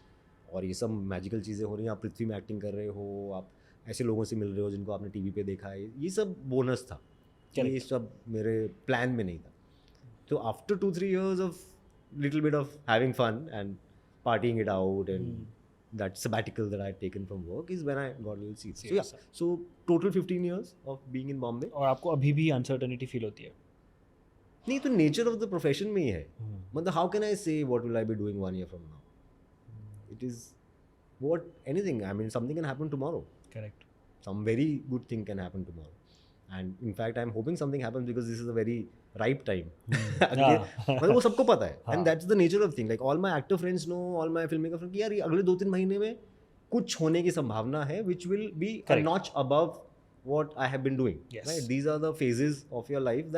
और ये सब magical चीज़ें हो रही हैं. आप पृथ्वी में एक्टिंग कर रहे हो, आप ऐसे लोगों से मिल रहे हो जिनको आपने टीवी पे देखा है, ये सब बोनस था. ये सब मेरे प्लान में नहीं था. तो after 2-3 years of little bit of having fun and partying it out and that sabbatical that I had taken from work is when I got a little serious. So yeah, so total 15 years of being in Bombay. और आपको अभी भी uncertainty feel होती है? नहीं तो nature of the profession में ही है. मतलब हाउ कैन आई से what will I be doing 1 year from now? It is what anything. I mean, something can happen tomorrow. Correct. Some very good thing can happen tomorrow. And in fact, I'm hoping something happens because this is a very ripe time. मतलब वो सबको पता है. And that's the nature of thing. Like all my actor friends know, all my filmmaker friends, कि यार ये अगले 2-3 महीने में कुछ होने की संभावना है, which will be a notch above what I have been doing. Yes. Right? These are the phases of your life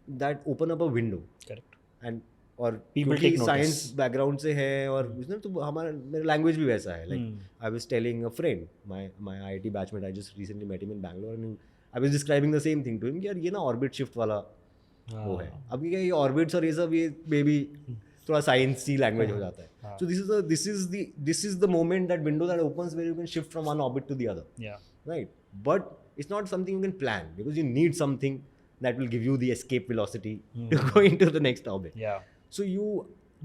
that open up a window. Correct. And और People क्योंकि take notice. साइंस बैकग्राउंड से है और तो हमारा मेरा language भी वैसा है. Like I was telling a friend my IIT batchmate, I just recently met him in Bangalore and I was describing the same thing to him कि यार ये ना ऑर्बिट शिफ्ट वाला वो है. अब ये ऑर्बिट्स और ये सब ये बेबी थोड़ा साइंसी लैंग्वेज हो जाता है. So this is the moment that window that opens where you can shift from one orbit to the other. Right, but it's not something you can plan because you need something that will give you the escape velocity to go into the next orbit. So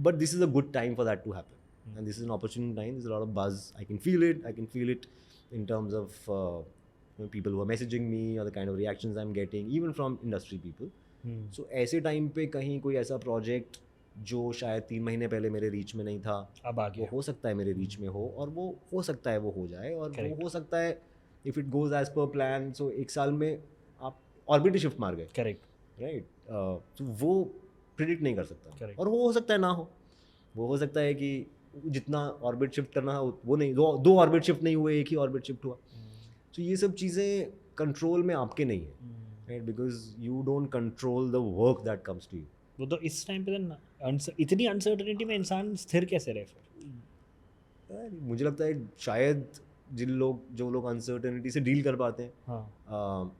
but this is a good time for that to happen. And this is an opportune time. There's a lot of buzz. I can feel it in terms of people who are messaging me or the kind of reactions I'm getting, even from industry people. So ऐसे time पे कहीं कोई ऐसा project जो शायद 3 महीने पहले मेरे रीच में नहीं था, अब आ गया, वो हो सकता है मेरे रीच में हो, और वो हो सकता है वो हो जाए, और वो हो सकता है if it goes as per plan. So एक साल में आप ऑर्बिट ही शिफ्ट मार गए. करेक्ट. राइट. तो वो प्रिडिक्ट नहीं कर सकता. Correct. और वो हो सकता है ना हो. वो हो सकता है कि जितना ऑर्बिट शिफ्ट करना है वो नहीं, दो ऑर्बिट शिफ्ट नहीं हुए, एक ही ऑर्बिट शिफ्ट हुआ. तो ये सब चीज़ें कंट्रोल में आपके नहीं है. Right, because you don't control the work that comes to you. वो तो इस टाइम पे इतनी अनसर्टेनिटी में इंसान स्थिर कैसे रहे फिर? मुझे लगता है शायद जो लोग अनसर्टेनिटी से डील कर पाते हैं, हाँ.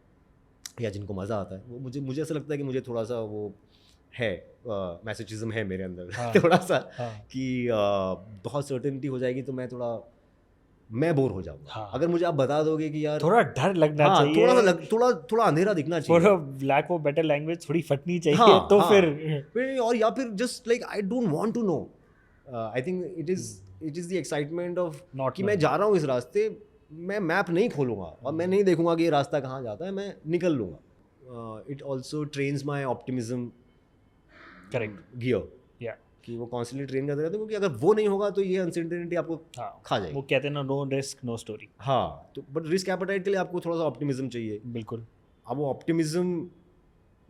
या जिनको मज़ा आता है, वो मुझे ऐसा लगता है कि मुझे थोड़ा सा वो है, मैसेजिज्म है मेरे अंदर. हाँ. थोड़ा सा हाँ. कि बहुत सर्टेनिटी हो जाएगी तो मैं बोर हो जाऊंगा. हाँ. अगर मुझे आप बता दोगे कि यार थोड़ा डर लगना चाहिए, थोड़ा अंधेरा दिखना चाहिए, थोड़ा लैक ऑफ बेटर लैंग्वेज थोड़ी फटनी चाहिए, तो फिर और या फिर just like I don't want to know. I think it is the excitement of कि मैं जा रहा हूँ इस रास्ते, मैं मैप नहीं खोलूंगा और मैं नहीं देखूंगा कि ये रास्ता कहाँ जाता है, मैं निकल लूँगा. It also trains my optimism. Correct. Gear कि वो कॉन्स्टेंटली ट्रेन करते रहते हैं, क्योंकि अगर वो नहीं होगा तो ये अनसर्टेनिटी आपको खा जाएगी. वो कहते हैं ना, नो रिस्क नो स्टोरी. हाँ, तो बट रिस्क एपेटाइट के लिए आपको थोड़ा सा ऑप्टिमिज्म चाहिए. बिल्कुल. अब वो ऑप्टिमिज्म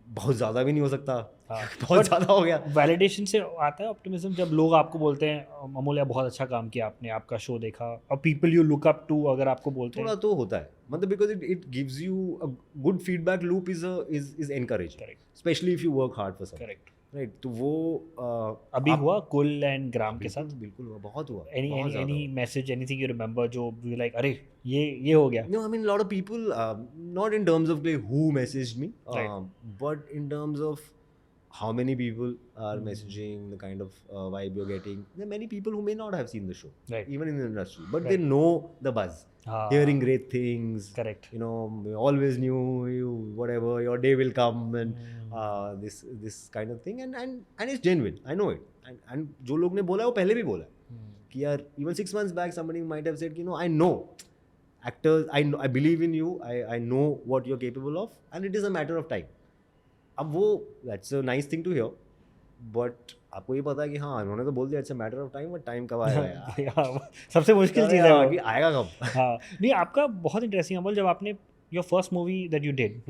बहुत ज़्यादा भी नहीं हो सकता. हाँ. बहुत ज़्यादा हो गया. वैलिडेशन से आता है ऑप्टिमिज्म, जब लोग आपको बोलते हैं अमूल्य बहुत अच्छा काम किया आपने, आपका शो देखा, और people you look up to अगर आपको बोलते थोड़ा हैं, तो होता है. मतलब because it gives you a good feedback loop is encouraging, specially if you work hard for something. Correct. Right. तो वो अभी हुआ कुल एंड ग्राम के साथ? बिल्कुल हुआ, बहुत हुआ. Any message, anything you remember जो यू लाइक, अरे ये हो गया? No, I mean, a lot of people, not in terms of like who messaged me, but in terms of how many people are messaging, the kind of vibe you're getting. There are many people who may not have seen the show, Right. even in the industry, but they know the buzz, hearing great things. Correct. You know, we always knew whatever, your day will come, and this kind of thing, and it's genuine. I know it, and जो लोग ने बोला है वो पहले भी बोला है कि यार, even 6 months back somebody might have said कि I know actors, I believe in you, I know what you're capable of, and it is a matter of time. अब वो that's a nice thing to hear, but आपको ये पता है कि हाँ, उन्होंने तो बोल दिया it's a matter of time, but time कब आएगा यार? सबसे मुश्किल चीज़ है वो कि आएगा कब. हाँ. नहीं, आपका बहुत इंटरेस्टिंग अमोल, जब आपने your first movie that you did,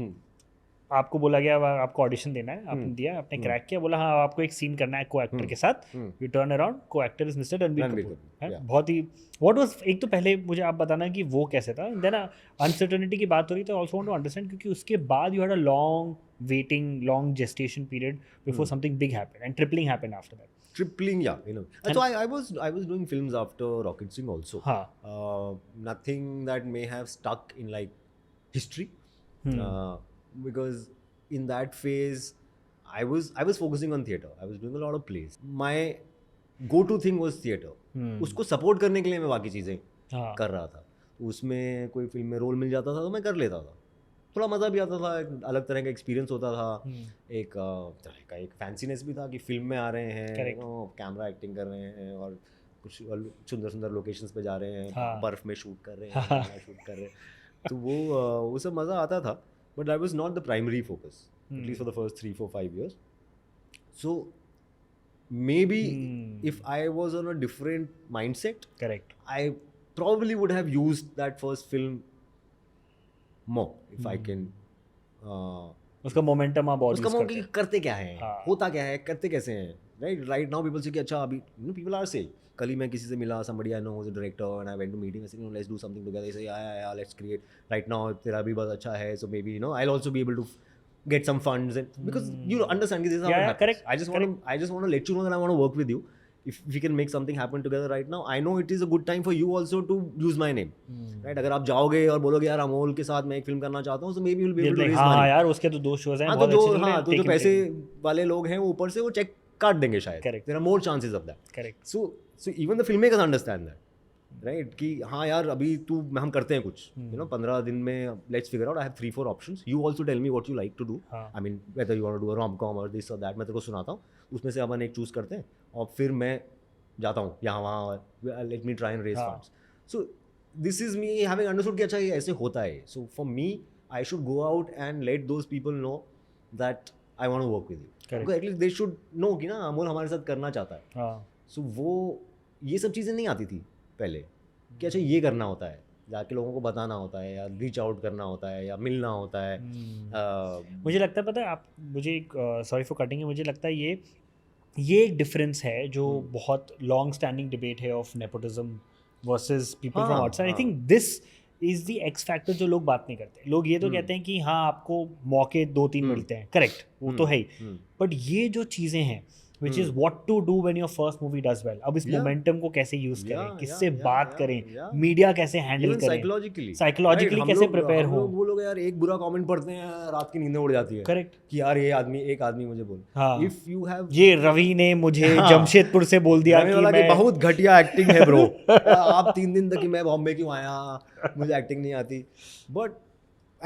आपको बोला गया आपको ऑडिशन देना है, आपने दिया, आपने क्रैक किया, बोला हाँ आपको एक सीन करना है को एक्टर के साथ, यू टर्न अराउंड, को actor is mister Ranbir Kapoor. बहुत ही व्हाट वाज, एक तो पहले मुझे आप बताना कि वो कैसे था, देन अनसर्टेनिटी की बात हो रही, तो ऑल्सो वांट टू अंडरस्टैंड, क्योंकि उसके बाद you had a long waiting, long gestation period before something big happened, and tripling happened after that. Tripling, yeah, you know. And so I was doing films after Rocket Singh also. Nothing that may have stuck in like history, because in that phase I was focusing on theatre. I was doing a lot of plays. My go-to thing was theatre. उसको support करने के लिए मैं बाकी चीज़ें कर रहा था. उसमें कोई फिल्म में रोल मिल जाता था तो मैं कर लेता था. थोड़ा मज़ा भी आता था, एक अलग तरह का एक्सपीरियंस होता था, एक तरह का एक फैंसीनेस भी था कि फिल्म में आ रहे हैं, कैमरा एक्टिंग कर रहे हैं और कुछ सुंदर सुंदर लोकेशंस पे जा रहे हैं, बर्फ़ में शूट कर रहे हैं, शूट कर रहे हैं, तो वो सब मज़ा आता था. But I was not the primary focus. at least for the first 3, 4, 5 years. So maybe if I was on a different mindset, correct, I probably would have used that first film more if I can. उसका momentum आप और उसका use more करते कि हैं. करते क्या है, हाँ. होता क्या है, करते कैसे हैं, right now people say कि अच्छा अभी people are saying, कल ही मैं किसी से मिला, somebody I know who's a director and I went to meet him, I said let's do something together. He said yeah let's create, right now तेरा भी बहुत अच्छा है, so maybe I'll also be able to get some funds and because you understand this is how it happens. Correct, I just want to let you know that I want to work with you. If we can make something happen together right now, I know it is a good time for you also to use my name. Right? अगर आप जाओगे और बोलोगे यार अमोल के साथ मैं एक फिल्म करना चाहता हूँ, so maybe you'll be able to raise money. हाँ यार उसके तो 2 shows हैं, हाँ बहुत अच्छे चल रहे हैं. तो जो पैसे वाले लोग हैं वो ऊपर से वो चेक काट देंगे शायद. Correct. There are more chances of that. Correct. So even the filmmakers understand that. Right? कि हाँ यार अभी हम करते हैं कुछ, 15 दिन में let's figure out. I have 3-4 options. You also tell me what you like to do. I mean whether you want to do a rom-com or this or that. मैं तेरे को सुनाता हूँ, उसमें से अपन एक चूज करते हैं और फिर मैं जाता हूँ यहाँ वहाँ, let me try and raise funds. So this is me having understood कि अच्छा ये ऐसे होता है. So for me I should go out and let those people know that I want to work with you. Because at least they should know कि ना अमोल हमारे साथ करना चाहता है. So वो ये सब चीज़ें नहीं आती थी पहले कि अच्छा ये करना होता है, जाके लोगों को बताना होता है या रीच आउट करना होता है या मिलना होता है. मुझे लगता है पता है आप, मुझे एक सॉरी फॉर कटिंग है, मुझे लगता है ये एक डिफरेंस है जो बहुत लॉन्ग स्टैंडिंग डिबेट है of nepotism versus people from outside. I think this is the x factor जो लोग बात नहीं करते. लोग ये तो कहते हैं कि हाँ आपको मौके 2-3 मिलते हैं, करेक्ट, वो तो है ही, बट ये जो चीज़ें हैं which is what to do when your first movie does well. अब इस मोमेंटम को कैसे यूज करें, किससे बात करें, मीडिया कैसे हैंडल करें, साइकोलॉजिकली कैसे प्रिपेयर हो. वो लोग यार एक बुरा कमेंट पढ़ते हैं, रात की नींदें उड़ जाती है. करेक्ट कि यार ये एक आदमी मुझे बोल, इफ यू हैव ये रवि ने मुझे जमशेदपुर से बोल दिया कि मैं बहुत घटिया एक्टिंग है ब्रो. आप 3 दिन तक कि मैं बॉम्बे क्यों आया, मुझे एक्टिंग नहीं आती. But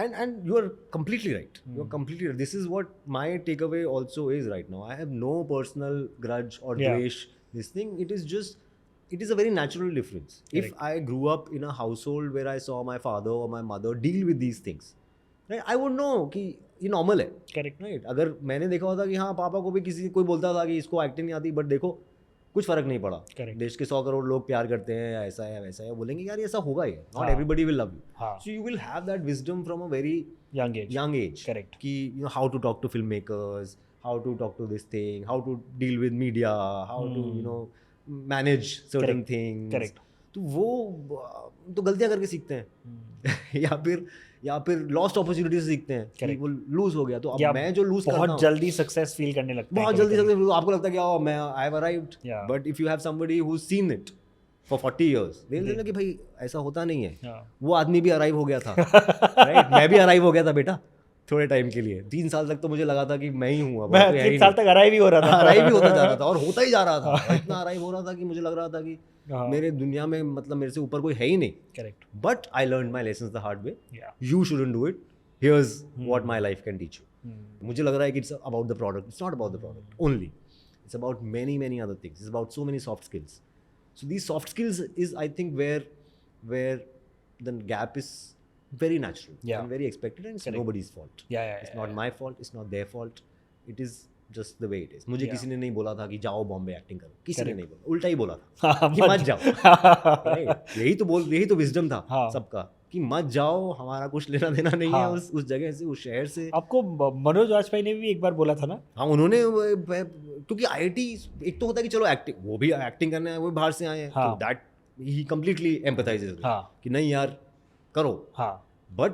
and you are completely right. You are completely right. This is what my takeaway also is right now. I have no personal grudge or dvesh. This thing, it is a very natural difference. Correct. If I grew up in a household where I saw my father or my mother deal with these things, right, I would know कि ये normal है. Correct. Right? अगर मैंने देखा होता कि हाँ पापा को भी कोई बोलता था कि इसको एक्टिंग नहीं आती, बट देखो कुछ फर्क नहीं पड़ा. Correct. देश के 100 करोड़ लोग प्यार करते हैं, ऐसा है वैसा है, बोलेंगे यार ऐसा होगा ही. Not everybody will love you. So you will have that wisdom from a very young age. Correct. कि how to talk to filmmakers, how to talk to this thing, how to deal with media, how to manage certain things. Correct. तो वो तो गलतियाँ करके सीखते हैं. या फिर लॉस्ट अपॉर्चुनिटी से सीखते हैं कि वो लूज हो गया. तो अब मैं जो लूज करता हूं, बहुत जल्दी सक्सेस फील करने लगता है, बहुत जल्दी सक्सेस. आपको लगता है कि मैं I have arrived, but if you have somebody who seen it for 40 years, they will say कि भाई ऐसा होता नहीं है. वो आदमी भी अराइव हो गया था. राइट, मैं भी अराइव हो गया था बेटा थोड़े टाइम के लिए. 3 साल तक तो मुझे लगा था कि मैं ही हूँ. अब 3 साल तक अराइव ही हो रहा था, अराइव ही होता जा रहा था और होता ही जा रहा था. इतना अराइव हो रहा था कि मुझे लग रहा था कि मेरे दुनिया में मतलब मेरे से ऊपर कोई है ही नहीं. Correct. But I learn my lessons the hard way. You shouldn't do it. Here's what my life can teach you. मुझे लग रहा है कि it's about the product. It's not about the product only. It's about many other things. It's about so many soft skills. So these soft skills is, I think, where the gap is very natural and very expected, and it's nobody's fault. It's not my fault. It's not their fault. It is just the way it is. मुझे किसी ने नहीं बोला था कि जाओ Bombay acting करो. किसी ने नहीं बोला, उल्टा ही बोला था कि मत जाओ. यही तो विजडम था सबका कि मत जाओ, हमारा कुछ लेना देना नहीं है उस जगह से, उस शहर से. आपको मनोज वाजपेयी ने भी एक बार बोला था ना. हाँ, उन्होंने, क्योंकि IIT एक तो होता है कि चलो एक्टिंग, वो भी एक्टिंग करना है, वो बाहर से आए हैं, तो दैट ही कंप्लीटली एम्पैथाइजेस कि नहीं यार करो. बट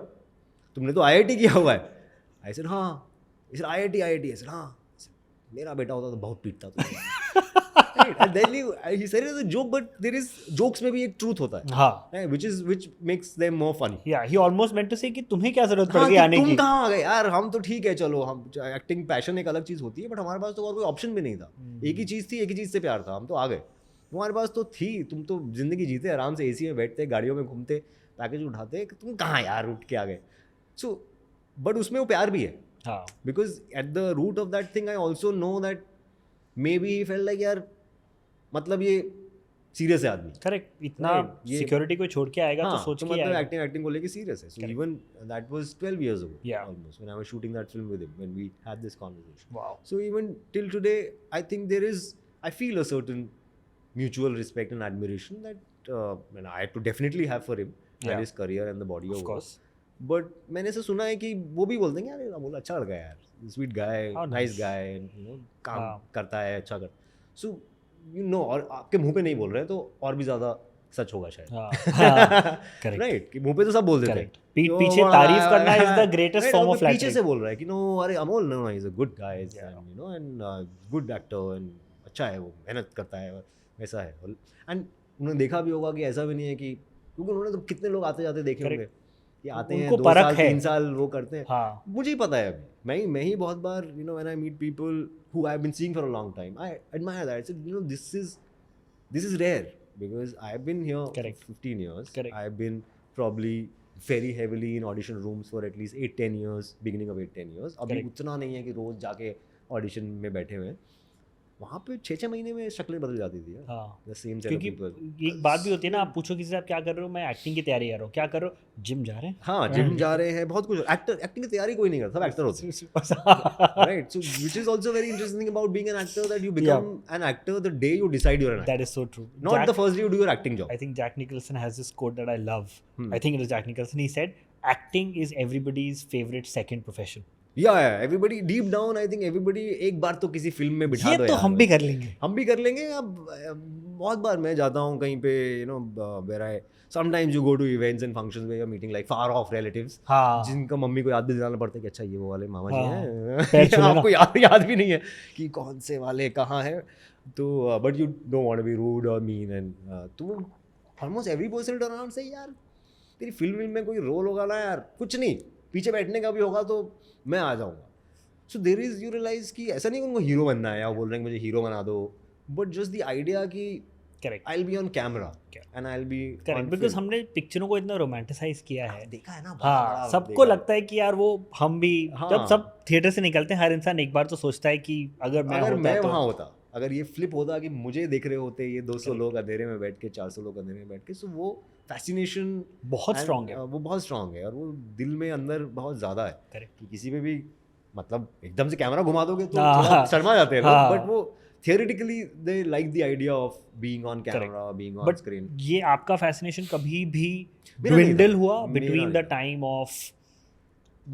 तुमने तो IIT किया हुआ है. आई सेड हाँ. IIT. आई सेड हाँ. मेरा बेटा होता तो बहुत पीटता था. And then he said it as a joke, but there is jokes में भी एक truth होता है. हाँ. Which makes them more funny. Yeah, he almost meant to say कि तुम्हें क्या जरूरत पड़ गई आने की. तुम कहाँ आ गए यार, हम तो ठीक है, चलो हम एक्टिंग पैशन एक अलग चीज़ होती है, बट हमारे पास तो और कोई ऑप्शन भी नहीं था. एक ही चीज़ थी, एक ही चीज़ से प्यार था, हम तो आ गए. तुम्हारे पास तो थी, तुम तो जिंदगी जीते आराम से, AC में बैठते, गाड़ियों में घूमते, पैकेज उठाते, तुम कहाँ यार उठ के आ गए. So बट उसमें वो प्यार भी है. हाँ. Because at the root of that thing I also know that maybe he felt like यार मतलब ये सीरियस है आदमी. करेक्ट, इतना Right, ये- सिक्योरिटी को छोड़ के आएगा तो हाँ, सोच तो के मतलब आएगा. एक्टिंग को लेके सीरियस है. So Correct. even that was 12 years ago, Yeah. almost, when I was shooting that film with him, when we had this conversation. Wow. So even till today, I think I feel a certain mutual respect and admiration that and I to definitely have for him Yeah. and his career and the body of Of work. course. But मैंने ऐसे सुना है कि वो भी बोलते हैं कि यार अमोल अच्छा लड़का है यार, sweet guy, How nice nice. Guy, you know काम हाँ. करता है, अच्छा कर. सो यू नो, और आपके मुंह पे नहीं बोल रहे हैं तो और भी ज़्यादा सच होगा शायद. हाँ, correct. राइट, कि मुंह पे तो सब बोल देते हैं. Correct. पीठ तो पीछे वो- तारीफ करना is the greatest Right, form वो of पीछे flattery. से बोल रहा है कि नो अरे Amol no is a good guy Yeah. And you know and good actor and अच्छा है, वो मेहनत करता है, वैसा है. एंड उन्होंने देखा भी होगा कि ऐसा भी नहीं है कि, क्योंकि उन्होंने तो कितने लोग आते जाते देखे Correct. होंगे कि आते हैं उनको 2 परख साल है. 3 साल वो करते हैं. हाँ, मुझे ही पता है अभी, मैं ही बहुत बार you know when I meet people who I have been seeing for a long time, I admire that. You know this is rare because I have been here Correct. for 15 years. Correct. I have been probably very heavily in audition rooms for at least 8-10 years, beginning of 8-10 years. अभी Correct. उतना नहीं है कि रोज जाके audition में बैठे हुए हैं. वहाँ पे 6-6 महीने में शक्लें बदल जाती थी. हाँ. The same set of क्योंकि people. एक बात भी होती है ना, आप पूछो किसी से आप क्या कर रहे हो, मैं एक्टिंग की तैयारी कर रहा हूँ. क्या कर रहे हो? जिम जा रहे हैं. हाँ, जिम जा रहे हैं, बहुत कुछ. एक्टिंग की तैयारी कोई नहीं करता, सब एक्टर होते हैं. Right, so which is also very interesting thing about being an actor, that you become an actor the day you decide you're an actor. That is so true. Not the first day you do your acting job. I think Jack Nicholson has this quote that I love. Hmm. I think it was Jack Nicholson. He said, "Acting is everybody's favorite second profession." Yeah, everybody deep down, I think everybody एक बार तो किसी film में बिठा ये दो तो यार. हम भी कर लेंगे. हम भी कर लेंगे. अब बहुत बार मैं जाता हूँ कहीं पे, you know, where I sometimes you go to events and functions where you're meeting like far off relatives, हाँ. जिनका मम्मी को याद भी दिलाना पड़ता है कि अच्छा ये वो वाले मामा जी हाँ. हैं. पैर छूने ना. आपको याद भी नहीं है कि कौन से वाले कहाँ हैं. तो but you don't want to be rude और मीन एंड तो almost every person turn around से यार तेरी फिल्म में कोई रोल होगा ना यार, कुछ नहीं पीछे बैठने का भी होगा तो मैं आ जाऊँगा. सो देर इज यू रियलाइज कि ऐसा नहीं कि उनको हीरो बनना है या वो बोल रहे हैं मुझे हीरो बना दो, बट जस्ट द आइडिया कि Correct. I will be on camera and I will be Correct. Because हमने पिक्चरों को इतना रोमांटिसाइज किया है. देखा है ना. हाँ, सबको लगता है कि यार वो हम भी, हाँ. जब सब थिएटर से निकलते हैं हर इंसान एक बार तो सोचता है कि अगर मैं होता वहाँ तो होता, अगर ये फ्लिप होता कि मुझे देख रहे होते ये 200 लोग अंधेरे में बैठ के, 400 लोग अंधेरे में बैठ के, सो वो फैसिनेशन बहुत स्ट्रांग है. वो बहुत स्ट्रांग है और वो दिल में अंदर बहुत ज़्यादा है. Correct. कि किसी पे भी मतलब एकदम से कैमरा घुमा दोगे तो हाँ. थोड़ा शर्मा जाते हैं हाँ. लोग, बट वो theoretically they like the idea of being on camera, being on But screen. ये आपका फैसिनेशन कभी भी मेरा नहीं dwindle था. हुआ मेरा between नहीं the था. time of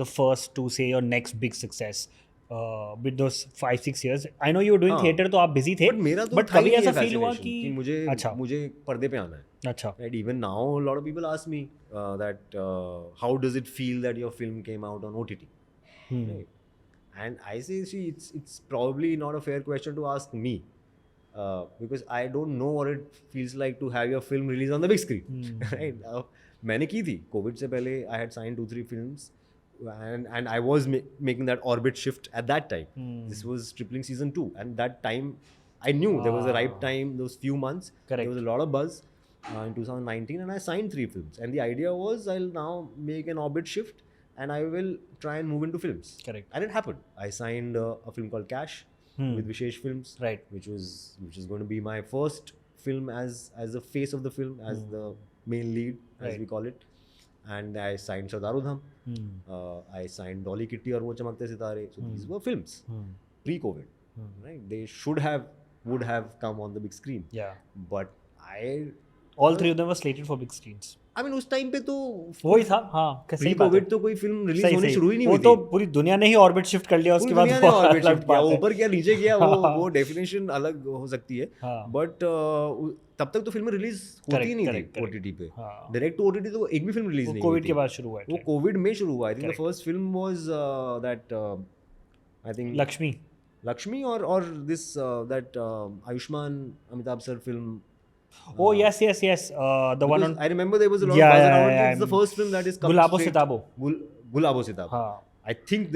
the first to say your next big success with those 5-6 years? I know you were doing हाँ. theater तो आप busy थे, But मेरा तो but था ही कभी ये ऐसा फील हुआ fascination कि मुझे अच्छा. मुझे पर्दे पे आना है. अच्छा. Right, even now a lot of people ask me that how does it feel that your film came out on OTT? Hmm. Right? And I say, see, it's probably not a fair question to ask me because I don't know what it feels like to have your film released on the big screen. Hmm. Right? मैंने की थी Covid से पहले. I had signed 2-3 films and I was making that orbit shift at that time. Hmm. This was Stripling season 2 and that time I knew there was a ripe time, those few months. Correct. There was a lot of buzz in 2019 and I signed 3 films and the idea was I'll now make an orbit shift and I will try and move into films. Correct. And it happened. I signed a film called Cash with Vishesh Films, Right. which is going to be my first film as the face of the film, as the main lead, as Right. we call it. And I signed Sardar Udham. I signed Dolly Kitty और वो चमकते सितारे. So these were films pre-COVID. Right? They would have come on the big screen. Yeah. But All 3 of them were slated for big screens. I mean उस time पे तो वही था. हाँ, सही बात है. pre-COVID तो कोई फिल्म रिलीज सही होनी सही. शुरू ही नहीं वो हुई तो थी. पूरी दुनिया ने ही ऑर्बिट शिफ्ट कर लिया उसके बाद. दुनिया ने वो orbit अलग shift किया, बात है. ऊपर क्या नीचे किया वो डेफिनेशन अलग हो सकती है. हाँ. बट तब तक तो फिल्में रिलीज होती ही नहीं थी correct. ओटीटी पे. हाँ. डायरेक्ट टू ओटीटी तो एक भी फिल्म रिलीज वो नहीं कोविड हुई के थी. बाद शुरू हुआ है. वो कोविड में शुरू हुआ. I think the Correct. First film was that I think Laxmi. Laxmi और this that Ayushmann Amitabh sir film. Oh yes. The one on I remember there was a lot Yeah, of buzz yeah, around it. yeah, It's the first film that is come Gulabo straight- Sitabo. Gulabo Sitabo. हाँ. I think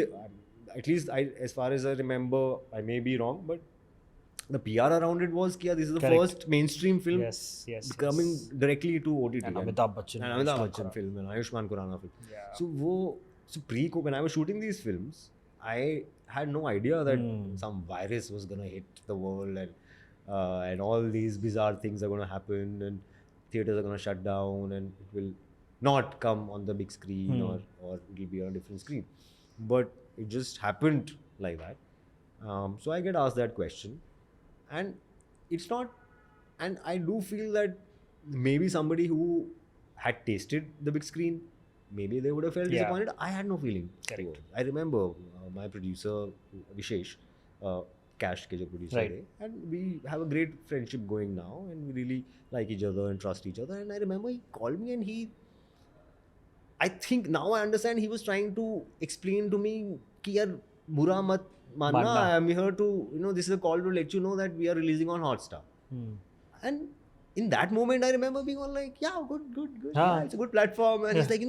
at least as far as I remember, I may be wrong, but the PR around it was this is the Correct. first mainstream film Yes. coming directly to OTT. And Amitabh Bachchan. And Amitabh Bachchan film and Ayushmann Khurrana film. Yeah. So when I was shooting these films, I had no idea that Hmm. some virus was gonna hit the world and and all these bizarre things are going to happen, and theaters are going to shut down, and it will not come on the big screen, or it will be on a different screen. But it just happened like that. So I get asked that question, and it's not, and I do feel that maybe somebody who had tasted the big screen, maybe they would have felt disappointed. I had no feeling. Correct. So I remember my producer Vishesh, Cash के जो producer Right. थे, and we have a great friendship going now, and we really like each other and trust each other. And I remember he called me, and I think now I understand he was trying to explain to me कि यार बुरा मत मानना. I am here to, this is a call to let you know that we are releasing on Hotstar. And in that moment, I remember being all like, yeah, good. Yeah, it's a good platform. And he's like,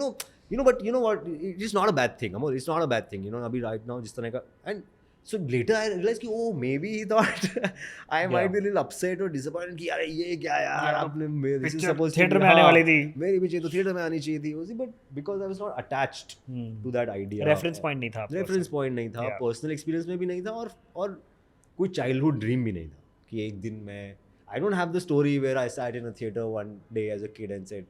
but you know what? It's not a bad thing. Amol, it's not a bad thing. Abhi right now, jis tarah ka. And so later I realized कि oh, maybe he thought I might be a little upset or disappointed कि यार ये क्या यार आपने this is supposed to theater में आने वाली थी. मेरी पीछे तो theater में आनी चाहिए थी. But because I was not attached to that idea. Reference point नहीं था. Reference point नहीं था. Personal experience में भी नहीं था, और कोई childhood dream भी नहीं था कि एक दिन मैं I don't have the story where I sat in a theater one day as a kid and said,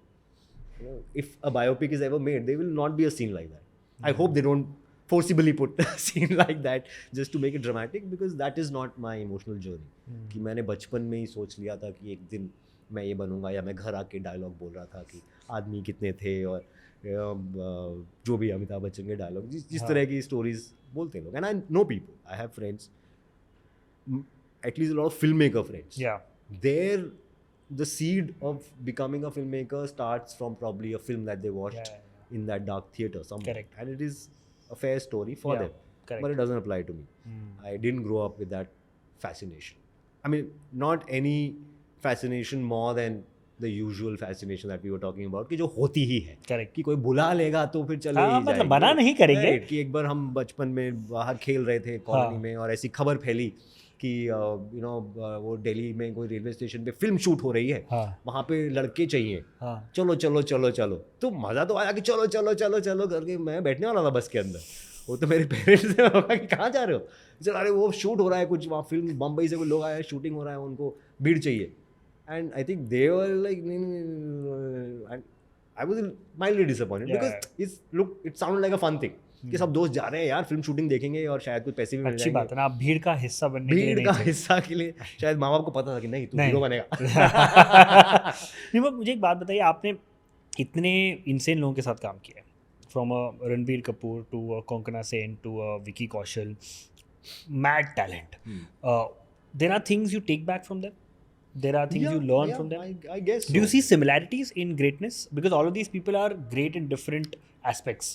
if a biopic is ever made, there will not be a scene like that. I hope they don't forcibly put a scene like that just to make it dramatic, because that is not my emotional journey. कि मैंने बचपन में ही सोच लिया था कि एक दिन मैं ये बनूंगा, या मैं घर आके डायलॉग बोल रहा था कि आदमी कितने थे, और जो भी अमिताभ बच्चन के डायलॉग, जिस तरह की स्टोरीज बोलते हैं लोग. And I know people, I have friends, at least a lot of film maker friends. There, the seed of becoming a filmmaker starts from probably a film that they watched in that dark theater somewhere. Correct. And it is a fair story for them. Correct. But it doesn't apply to me. I didn't grow up with that fascination. I mean, not any fascination more than the usual fascination that we were talking about, कि जो होती ही है. Correct. कि कोई बुला लेगा तो फिर चले ही मतलब जाएंगे. बना नहीं करेंगे. Right. कि एक बार हम बचपन में बाहर खेल रहे थे कॉलोनी में, और ऐसी खबर फैली कि वो दिल्ली में कोई रेलवे स्टेशन पे फिल्म शूट हो रही है, वहाँ पे लड़के चाहिए, चलो चलो चलो चलो. तो मज़ा तो आया कि चलो चलो चलो चलो करके मैं बैठने वाला था बस के अंदर. वो तो मेरे पेरेंट्स ने बोला कि कहाँ जा रहे हो. चलो अरे वो शूट हो रहा है कुछ वहाँ, फिल्म बम्बई से कोई लोग आए, शूटिंग हो रहा है, उनको भीड़ चाहिए. And I think they were like, and I was mildly disappointed because it sound like a fun thing कि सब दोस्त जा रहे हैं यार, फिल्म शूटिंग देखेंगे और शायद कुछ पैसे भी मिल जाएंगे. अच्छी बात है ना, आप भीड़ का हिस्सा बनने के लिए भीड़ का हिस्सा के लिए शायद माँ बाप को पता था कि नहीं तू हीरो बनेगा. नहीं, बट मुझे एक बात बताइए, आपने इतने इनसेन लोगों के साथ काम किया है, from Ranbir Kapoor to Konkona Sen to Vicky Kaushal, mad talent. There are things you take back from them, there are things you learn from them. I guess so. Do you see similarities in greatness, because all of these people are great in different aspects?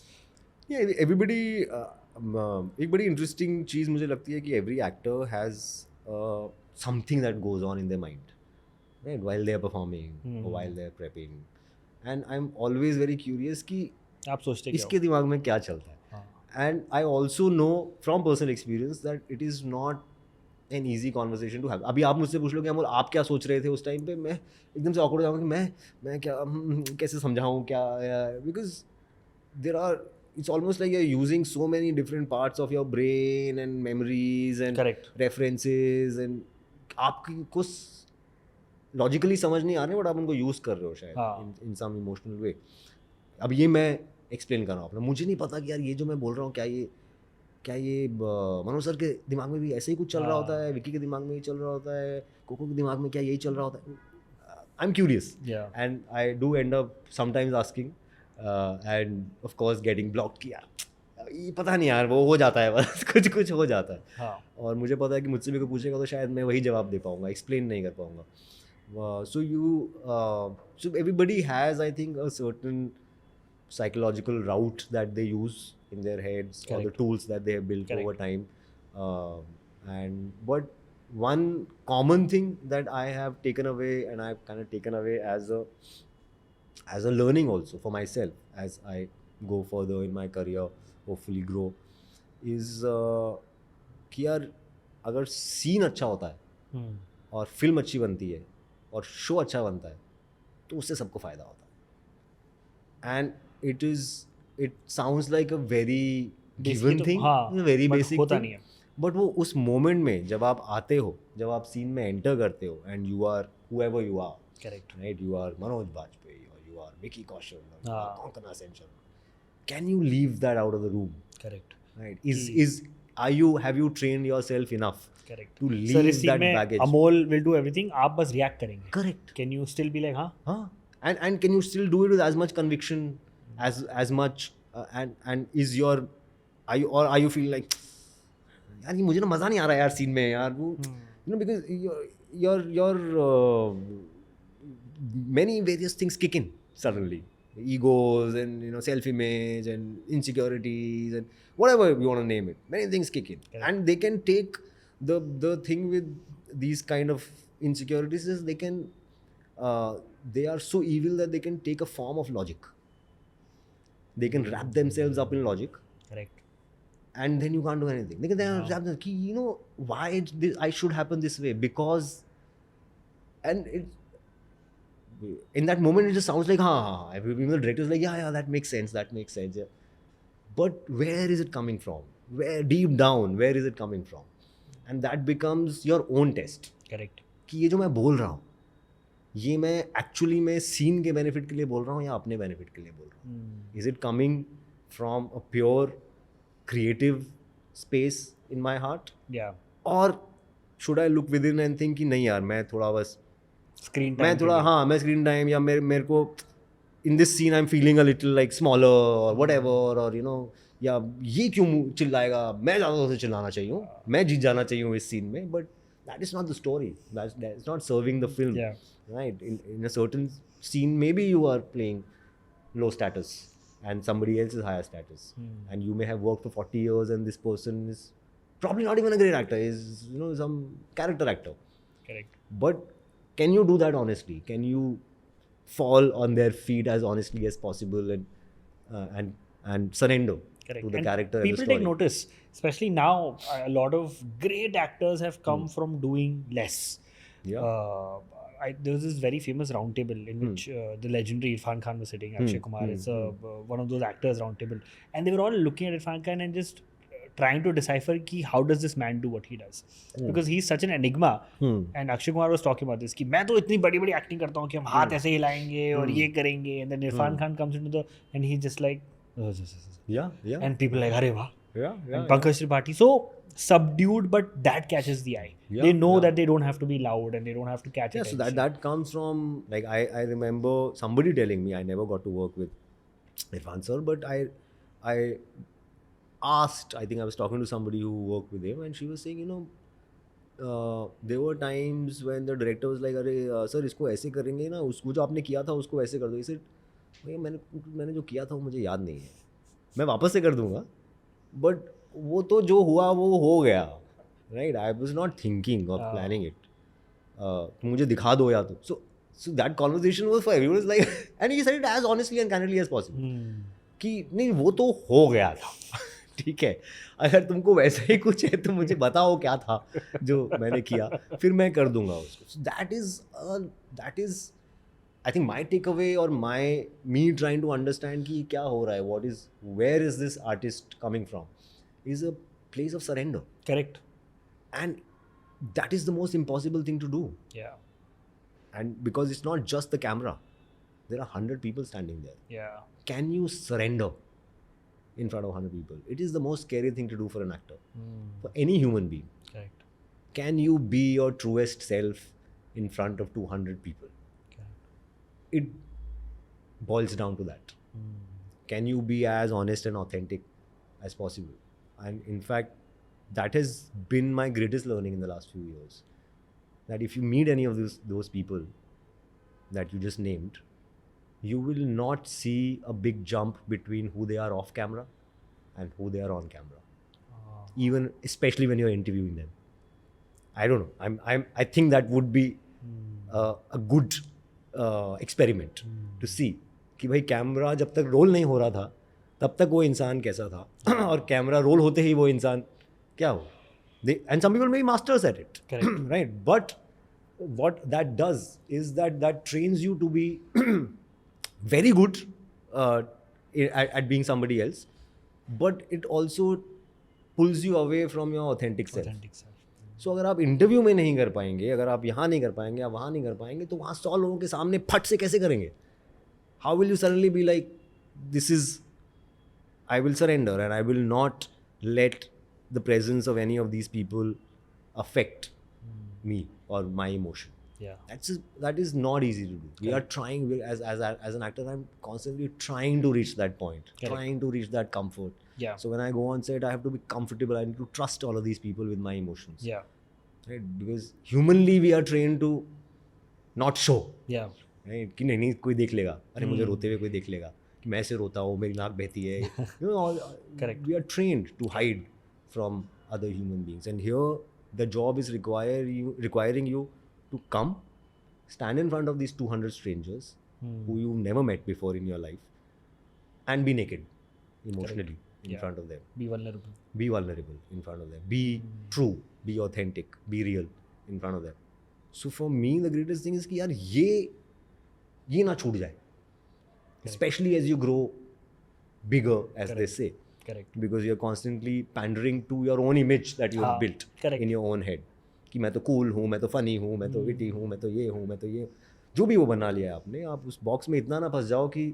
Yeah, everybody एक बड़ी interesting चीज़ मुझे लगती है कि every actor has something that goes on in their mind, right, while they are performing, while they are prepping. And I am always very curious कि आप सोचते हैं इसके दिमाग में क्या चलता है. And I also know from personal experience that it is not an easy conversation to have. अभी आप मुझसे पूछ लो कि अमोल आप क्या सोच रहे थे उस टाइम पे, मैं एकदम से ऑकवर्ड हो जाऊँगा कि मैं क्या कैसे समझाऊँ क्या, because there are, it's almost like you're using so many different parts of your brain and memories and Correct. references, and आपकी कुछ logically समझ नहीं आ रहे, बट आप उनको यूज़ कर रहे हो शायद in some emotional way. अब ये मैं एक्सप्लेन कर रहा हूँ अपना, मुझे नहीं पता कि यार ये जो मैं बोल रहा हूँ क्या ये मनोज सर के दिमाग में भी ऐसे ही कुछ चल रहा होता है, विकी के दिमाग में ही चल रहा होता है, कोको के दिमाग में क्या यही चल रहा होता है. I am curious and I do and up sometimes asking end of course getting blocked कि यार ये पता नहीं यार, वो हो जाता है बस कुछ हो जाता है. और मुझे पता है कि मुझसे भी कोई पूछेगा तो शायद मैं वही जवाब दे पाऊँगा, एक्सप्लेन नहीं कर पाऊँगा. So everybody has I think a certain psychological route that they use in their heads. Correct. Or the tools that they have built Correct. Over time. But one common thing that I have taken away, and I've kind of taken away as a learning also for myself as I go further in my career, hopefully grow, is कि यार अगर scene अच्छा होता है और film अच्छी बनती है और शो अच्छा बनता है तो उससे सबको फ़ायदा होता है. And it sounds like a very given thing, a very basic thing, but वो उस मोमेंट में जब आप आते हो, जब आप सीन में एंटर करते हो and you are whoever you are, Correct. right? You are Manoj Bajpayee or you are Vicky Kaushal or you are Ah. Konkana Sen Sharma. Can you leave that out of the room? Correct. Right? Have you trained yourself enough Correct. to Sir, leave इस scene that में baggage? Amol will do everything, आप बस react करेंगे. Correct. Can you still be like हाँ? Huh? And can you still do it with as much conviction as much and is your are you feel like यार ये मुझे ना मजा नहीं आ रहा यार सीन में यार वो because your many various things kick in suddenly, egos and self image and insecurities and whatever you want to name it, many things kick in. Correct. And they can take the thing with these kind of insecurities is they are so evil that they can take a form of logic. They can wrap themselves up in logic. Correct. And then you can't do anything. They can wrap them, why I should happen this way, because and in that moment it just sounds like the director's like yeah that makes sense yeah. But where is it coming from? Where deep down where is it coming from? And that becomes your own test. Correct. कि ये जो मैं बोल रहा हूँ ये मैं actually में सीन के बेनिफिट के लिए बोल रहा हूँ या अपने बेनिफिट के लिए बोल रहा हूँ. Is it coming from a pure creative space in my heart Yeah. और should I look with in and think कि नहीं यार मैं थोड़ा बस Screen time. मैं थोड़ा मैं स्क्रीन टाइम या मेरे को in this scene I am feeling a little like smaller और व्हाटएवर और या ये क्यों चिल्लाएगा, मैं ज़्यादा से चिल्लाना चाहिए, मैं जीत जाना चाहिए इस सीन में. But that is not the story, that is not serving the film. Yeah. Right? In a certain scene, maybe you are playing low status and somebody else is higher status. And you may have worked for 40 years and this person is probably not even a great actor, is some character actor. Correct. But can you do that honestly? Can you fall on their feet as honestly as possible and surrender Correct. to the And character and the people story? take notice, especially now. A lot of great actors have come from doing less. Yeah. There was this very famous roundtable in which the legendary Irfan Khan was sitting. Akshay Kumar is one of those actors roundtable, and they were all looking at Irfan Khan and just trying to decipher ki how does this man do what he does, because he's such an enigma. And Akshay Kumar was talking about this कि मैं तो इतनी बड़ी बड़ी acting करता हूँ कि हम हाथ ऐसे हिलाएंगे और ये करेंगे, and then Irfan Khan comes into the and he's just like Yeah. and people like अरे वाह. Yeah. And Pankaj Tripathi, so subdued, but that catches the eye. Yeah, They know yeah. that they don't have to be loud and they don't have to catch Yeah, so attention. that comes from, like, I remember somebody telling me, I never got to work with Irfan sir, but I asked, I think I was talking to somebody who worked with him, and she was saying, there were times when the director was like, अरे sir इसको ऐसे करेंगे ना, उसको जो आपने किया था उसको ऐसे कर दो. He said, भैया मैंने जो किया था वो मुझे याद नहीं है, मैं वापस से कर दूंगा, बट वो तो जो हुआ वो हो गया. Right, I was not thinking of planning it. मुझे दिखा दो या तो. So that conversation was for everyone, like, and he said it as honestly and candidly as possible. कि नहीं वो तो हो गया था. ठीक है, अगर तुमको वैसा ही कुछ है तो मुझे बताओ क्या था जो मैंने किया, फिर मैं कर दूंगा उसको. So that is I think my takeaway or me trying to understand कि क्या हो रहा है, where is this artist coming from, is a place of surrender. Correct. And that is the most impossible thing to do. Yeah. And because it's not just the camera, there are 100 people standing there. Yeah. Can you surrender in front of 100 people? It is the most scary thing to do for an actor, for any human being. Correct. Can you be your truest self in front of 200 people? Correct. It boils down to that. Can you be as honest and authentic as possible? And in fact, that has been my greatest learning in the last few years. That if you meet any of those people that you just named, you will not see a big jump between who they are off camera and who they are on camera. Even especially when you're interviewing them. I don't know. I think that would be a good experiment to see कि भाई camera जब तक role नहीं हो रहा था तब तक वो इंसान कैसा था और कैमरा रोल होते ही वो इंसान क्या हो. And some people may be masters at it. Correct. Right? But what that does is that trains you to be very good at being somebody else, but it also pulls you away from your authentic self. Authentic self. सो अगर आप interview में नहीं कर पाएंगे, अगर आप यहाँ नहीं कर पाएंगे, आप वहाँ नहीं कर पाएंगे, तो वहाँ 100 लोगों के सामने फट से कैसे करेंगे? How will you suddenly be like this is I will surrender and I will not let the presence of any of these people affect me और my emotion. Yeah. That is not easy to do. We are trying, as an actor, I'm constantly trying to reach that point, trying to reach that comfort. Yeah. So when I go on set, I have to be comfortable. I need to trust all of these people with my emotions. Yeah. Right? Because humanly we are trained to not show. Yeah. Right? कि नहीं कोई देख लेगा, अरे मुझे रोते हुए कोई देख लेगा, कि मैं ऐसे रोता हूँ, मेरी नाक बहती है. Correct. We are trained to hide from other human beings, and here the job is requiring you to come, stand in front of these 200 strangers who you've never met before in your life, and be naked emotionally in front of them. Be vulnerable. Be vulnerable in front of them. Be true. Be authentic. Be real in front of them. So for me, the greatest thing is कि यार ये ना छूट जाए. Especially as you grow bigger, as they say. Correct. Because you're constantly pandering to your own image that you have built in your own head. कि मैं तो cool हूँ, मैं तो फनी हूँ, मैं तो विटी हूँ, मैं तो ये हूँ, मैं तो ये, जो भी वो बना लिया है आपने, आप उस बॉक्स में इतना ना फंस जाओ कि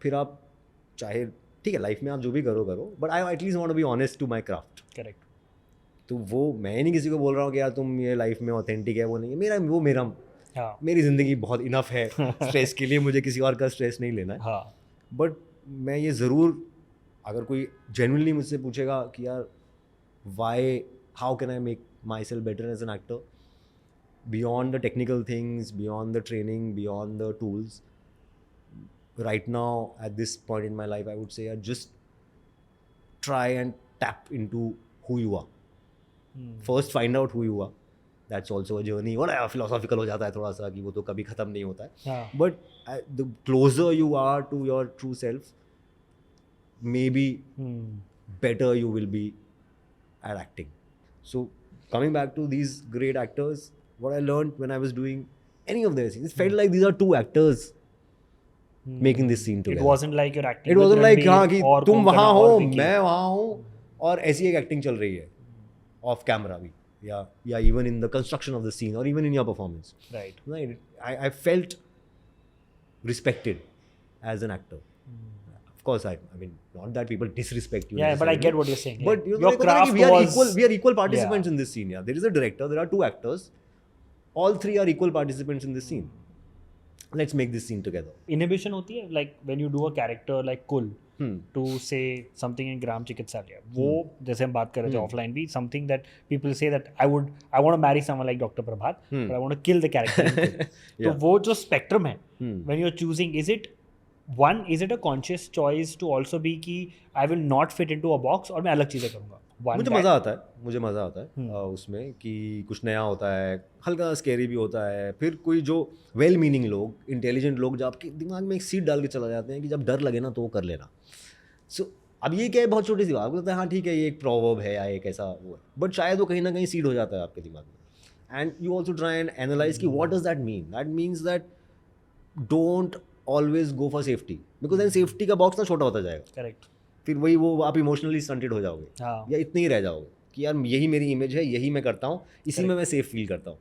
फिर आप चाहे ठीक है लाइफ में आप जो भी करो, but I at least want to be honest to my craft. Correct. तो वो मैं नहीं किसी को बोल रहा हूँ कि यार तुम ये लाइफ में ऑथेंटिक है, वो नहीं है, मेरा हाँ. मेरी ज़िंदगी बहुत इनफ है स्ट्रेस के लिए, मुझे किसी और का स्ट्रेस नहीं लेना है. हाँ. बट मैं ये ज़रूर, अगर कोई जेन्युइनली मुझसे पूछेगा कि यार how can I make myself better as an actor, beyond the technical things, beyond the training, beyond the tools, right now at this point in my life I would say just try and tap into who you are. First find out who you are. That's also a journey. और philosophical हो जाता है थोड़ा सा कि वो तो कभी ख़त्म नहीं होता है. But the closer you are to your true self, maybe better you will be at acting. So coming back to these great actors, what I learned when I was doing any of their scenes, it felt like these are two actors making this scene together. It wasn't like you're acting. It wasn't like हाँ कि तुम वहाँ हो, मैं वहाँ हूँ, और ऐसी एक एक्टिंग चल रही है ऑफ कैमरा भी, या even in the construction of the scene or even in your performance. Right. I felt respected as an actor. Of course, I mean, not that people disrespect you. Yeah, but I get what you're saying. But you know, your craft we are equal participants in this scene. Yeah, there is a director. There are 2 actors. All 3 are equal participants in this scene. Let's make this scene together. Inhibition होती है, like when you do a character like Kul, to say something in Gram Chikitsalaya. वो जैसे हम बात कर रहे थे offline भी, something that people say that I want to marry someone like Dr. Prabhat, but I want to kill the character. तो वो जो spectrum है, when you're choosing, is it a conscious choice to also be कि I will not fit into a box और मैं अलग चीज़ें करूँगा? मुझे मज़ा आता है उसमें कि कुछ नया होता है, हल्का स्केरी भी होता है. फिर कोई जो वेल मीनिंग लोग, इंटेलिजेंट लोग जो आपके दिमाग में एक सीड डाल के चला जाते हैं कि जब डर लगे ना तो वो कर लेना. सो अब ये क्या है, बहुत छोटी सी बात, आपको लगता है हाँ ठीक है ये एक प्रोवर्ब है या एक ऐसा वो है, बट शायद वो कहीं ना कहीं सीड हो जाता है आपके दिमाग में. And you also try and analyse कि what does that mean. That means that don't always go for safety, because then safety का बॉक्स ना छोटा होता जाएगा. करेक्ट. फिर वही वो आप इमोशनली स्टंटेड हो जाओगे, या इतने ही रह जाओगे कि यार यही मेरी इमेज है, यही मैं करता हूँ, इसी में मैं सेफ फील करता हूँ,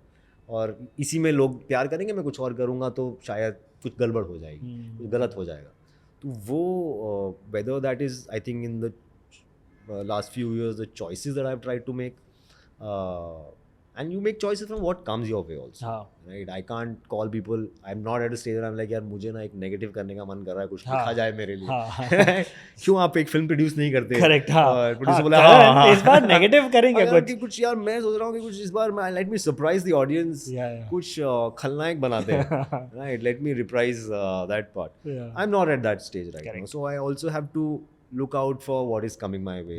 और इसी में लोग प्यार करेंगे, मैं कुछ और करूँगा तो शायद कुछ गड़बड़ हो जाएगी, कुछ गलत हो जाएगा. तो वो whether that is I think in the last few years the choices that I have tried to make, and you make choices from what comes your way also. Right? I can't call people, I'm not at a stage where I'm like यार मुझे ना एक negative करने का मन कर रहा है, कुछ लिखा जाए मेरे लिए. क्यों आप एक फिल्म प्रोड्यूस नहीं करते? करेक्ट. और प्रोड्यूसर बोला इस बार नेगेटिव करेंगे कुछ यार मैं सोच रहा हूँ कि कुछ इस बार let me surprise the audience, कुछ खलनायक बनाते हैं. Right, let me reprise that part. I am not at that stage right now, so I also have to look out for what is coming my way,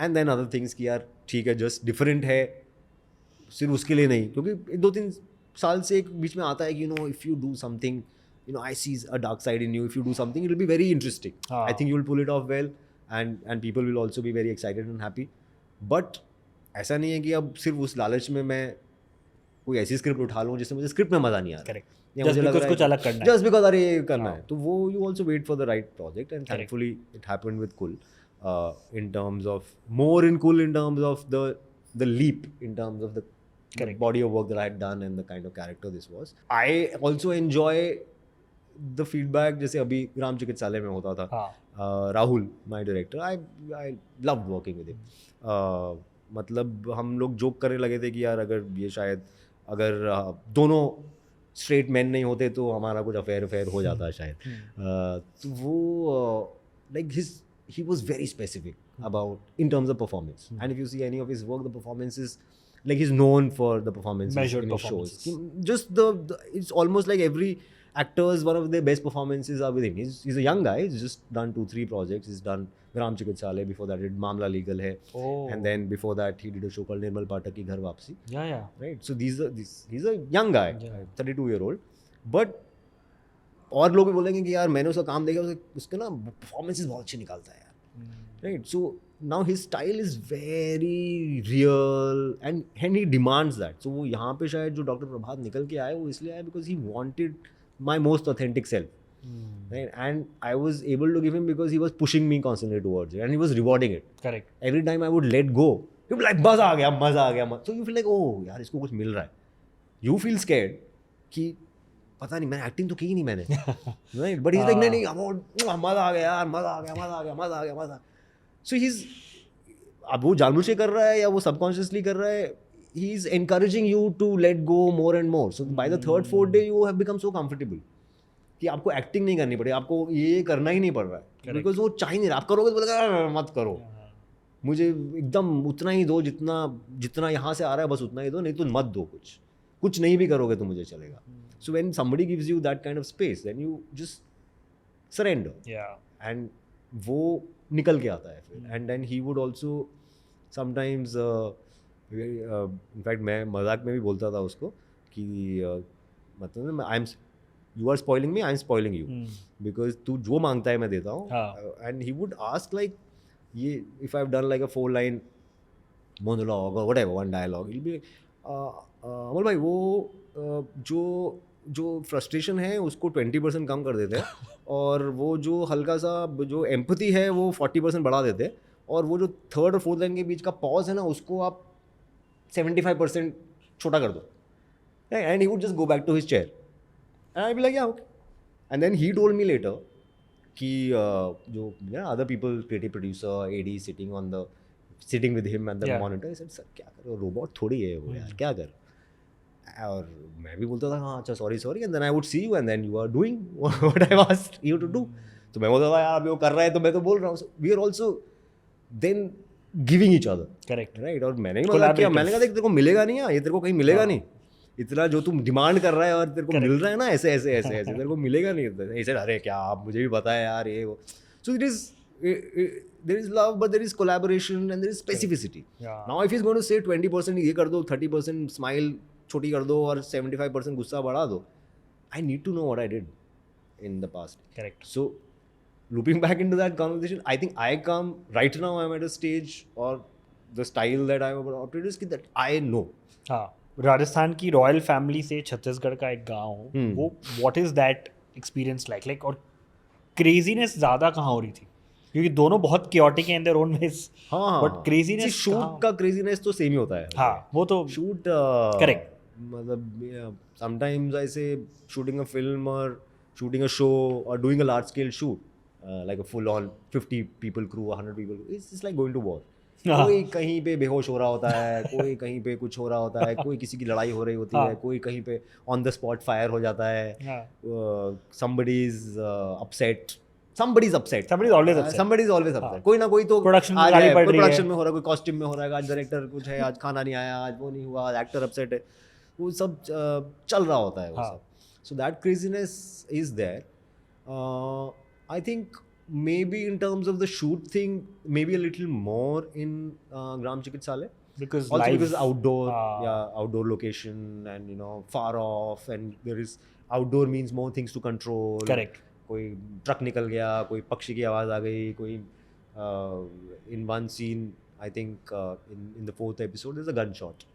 and then other things कि यार ठीक है just different है, सिर्फ उसके लिए नहीं, क्योंकि 2-3 साल से एक बीच में आता है कि if you do something, I see a dark side in you, if you do something it will be very interesting. I think you will pull it off well and people will also be very excited and happy. But ऐसा नहीं है कि अब सिर्फ उस लालच में मैं कोई ऐसी स्क्रिप्ट उठा लूँ जिससे मुझे स्क्रिप्ट में मज़ा नहीं आ रहा है, कुछ अलग करना है, जस्ट बिकॉज अरे ये करना है. तो वो you also wait for the right project, and thankfully it happened with Kull. in terms of more in cool in terms of the leap in terms of the body of work that I had done and the kind of character this was. I also enjoy the feedback जैसे अभी ग्राम चिकित्सालय में होता था. Rahul my director, I loved working with him. मतलब हम लोग joke करने लगे थे कि यार अगर ये शायद अगर दोनों स्ट्रेट मैन नहीं होते तो हमारा कुछ अफेयर हो जाता शायद. तो वो like he was very specific about in terms of performance. And if you see any of his work, the performances, like he's known for the performances Measured in his shows. performances. Just the it's almost like every actors, one of their best performances are with him. He's a young guy. He's just done 2-3 projects. He's done Gram Chikitsalaya. Before that, he did Mamla Legal hai. Oh. And then before that, he did a show called Nirmal Pathak Ki Ghar Wapsi. Yeah. Right. So he's a young guy, Yeah. 32-year-old. But और लोग भी बोलेंगे कि यार मैंने उसका काम देखा, उसके ना परफॉर्मेंसेस बहुत अच्छी निकालता है यार. Right. So now his style is very real and he demands that. So वो यहाँ पे शायद जो डॉक्टर प्रभात निकल के आए वो इसलिए आए because he wanted my most authentic self. Right? And I was able to give him because he was pushing me constantly towards it and he was rewarding it. Correct. Every time I would let go, he would be like मज़ा आ गया. So you feel like oh यार इसको कुछ मिल रहा है. You feel scared कि पता नहीं मैंने एक्टिंग तो की ही नहीं मैंने. Right? But he's like नहीं मज़ा आ गया यार, मज़ा आ गया. So he's अब वो जानबूझ के कर रहा है या वो सबकॉन्शियसली कर रहा है, he is encouraging you to let go more and more. So by the 3rd, 4th day you have become so comfortable कि आपको एक्टिंग नहीं करनी पड़ेगी, आपको ये करना ही नहीं पड़ रहा है बिकॉज वो चाह नहीं रहा. आप करोगे तो बोलेगा मत करो, मुझे एकदम उतना ही दो जितना यहाँ से आ रहा है बस उतना ही दो, नहीं तो मत दो, कुछ नहीं भी करोगे तो मुझे चलेगा. So when somebody gives you that kind of space, then you just surrender. And वो निकल के आता है फिर. And then he would also sometimes in fact मैं मजाक में भी बोलता था उसको कि मतलब you are spoiling me, I am spoiling you because तू जो मांगता है मैं देता हूँ. And he would ask like ये if I've done like a 4-line monologue or whatever, one dialogue, he'll be अमल भाई वो जो फ्रस्ट्रेशन है उसको 20% कम कर देते हैं और वो जो हल्का सा जो एम्पैथी है वो 40% बढ़ा देते हैं और वो जो 3rd और 4th लाइन के बीच का पॉज है ना उसको आप 75% छोटा कर दो. And he would just go back to his chair and I be like yeah okay. And then he told me later कि जो other people, creative producer, AD sitting with him at the monitor, I said sir क्या करो, robot थोड़ी है वो यार, क्या कर. और मैं भी बोलता था हाँ अच्छा sorry and then I would see you and then you are doing what I asked you to do. तो मैं बोलता था यार अभी वो कर रहा है तो मैं तो बोल रहा हूँ. We are also then giving each other. Correct. Right. और मैंने भी मजाक किया, मैंने कहा देख तेरे को मिलेगा नहीं, ये तेरे को कहीं मिलेगा नहीं, इतना जो तुम डिमांड कर रहा है और तेरे को मिल रहा है ना ऐसे तेरे को मिलेगा नहीं. ऐसे अरे क्या आप मुझे भी पता है यार ये वो. सो there is love but there is collaboration and there is specificity. Now if he's going to say 20% ये कर दो, 30% स्माइल छोटी कर दो और 75% गुस्सा बढ़ा दो, I need to know what I did in the past. Correct. So looping back into that conversation, I think I come right now, I'm at a stage or the style that I'm about to do that I know. हाँ, राजस्थान की royal family से छत्तीसगढ़ का एक गांव, वो what is that experience like और craziness ज़्यादा कहाँ हो रही थी क्योंकि दोनों बहुत chaotic हैं in their own ways. हाँ. बट क्रेजीनेस शूट का क्रेजीनेस तो सेम ही होता है. हाँ वो तो शूट करेक्ट. मतलब sometimes I say shooting a film or shooting a show or doing a large scale shoot like a full on 50 people crew, 100 people, it's like going to war. कोई कहीं पे बेहोश हो रहा होता है, कोई कहीं पे कुछ हो रहा होता है, कोई किसी की लड़ाई हो रही होती है, कोई कहीं पे ऑन द स्पॉट फायर हो जाता है, somebody is upset. Somebody's always upset. कोई ना कोई तो प्रोडक्शन में हो रहा है, कोई कॉस्ट्यूम में हो रहा है, आज डायरेक्टर कुछ है, आज खाना नहीं आया, आज वो नहीं हुआ, एक्टर अपसेट है, वो सब चल रहा होता है वो सब. So that craziness is there. I think maybe in terms of the shoot thing, maybe a little more in Gram Chikitsalaya. Because also because outdoor, outdoor location and far off, and there is outdoor means more things to control. Correct. कोई truck निकल गया, कोई पक्षी की आवाज़ आ गई, कोई in one scene I think in the 4th episode there's a gunshot.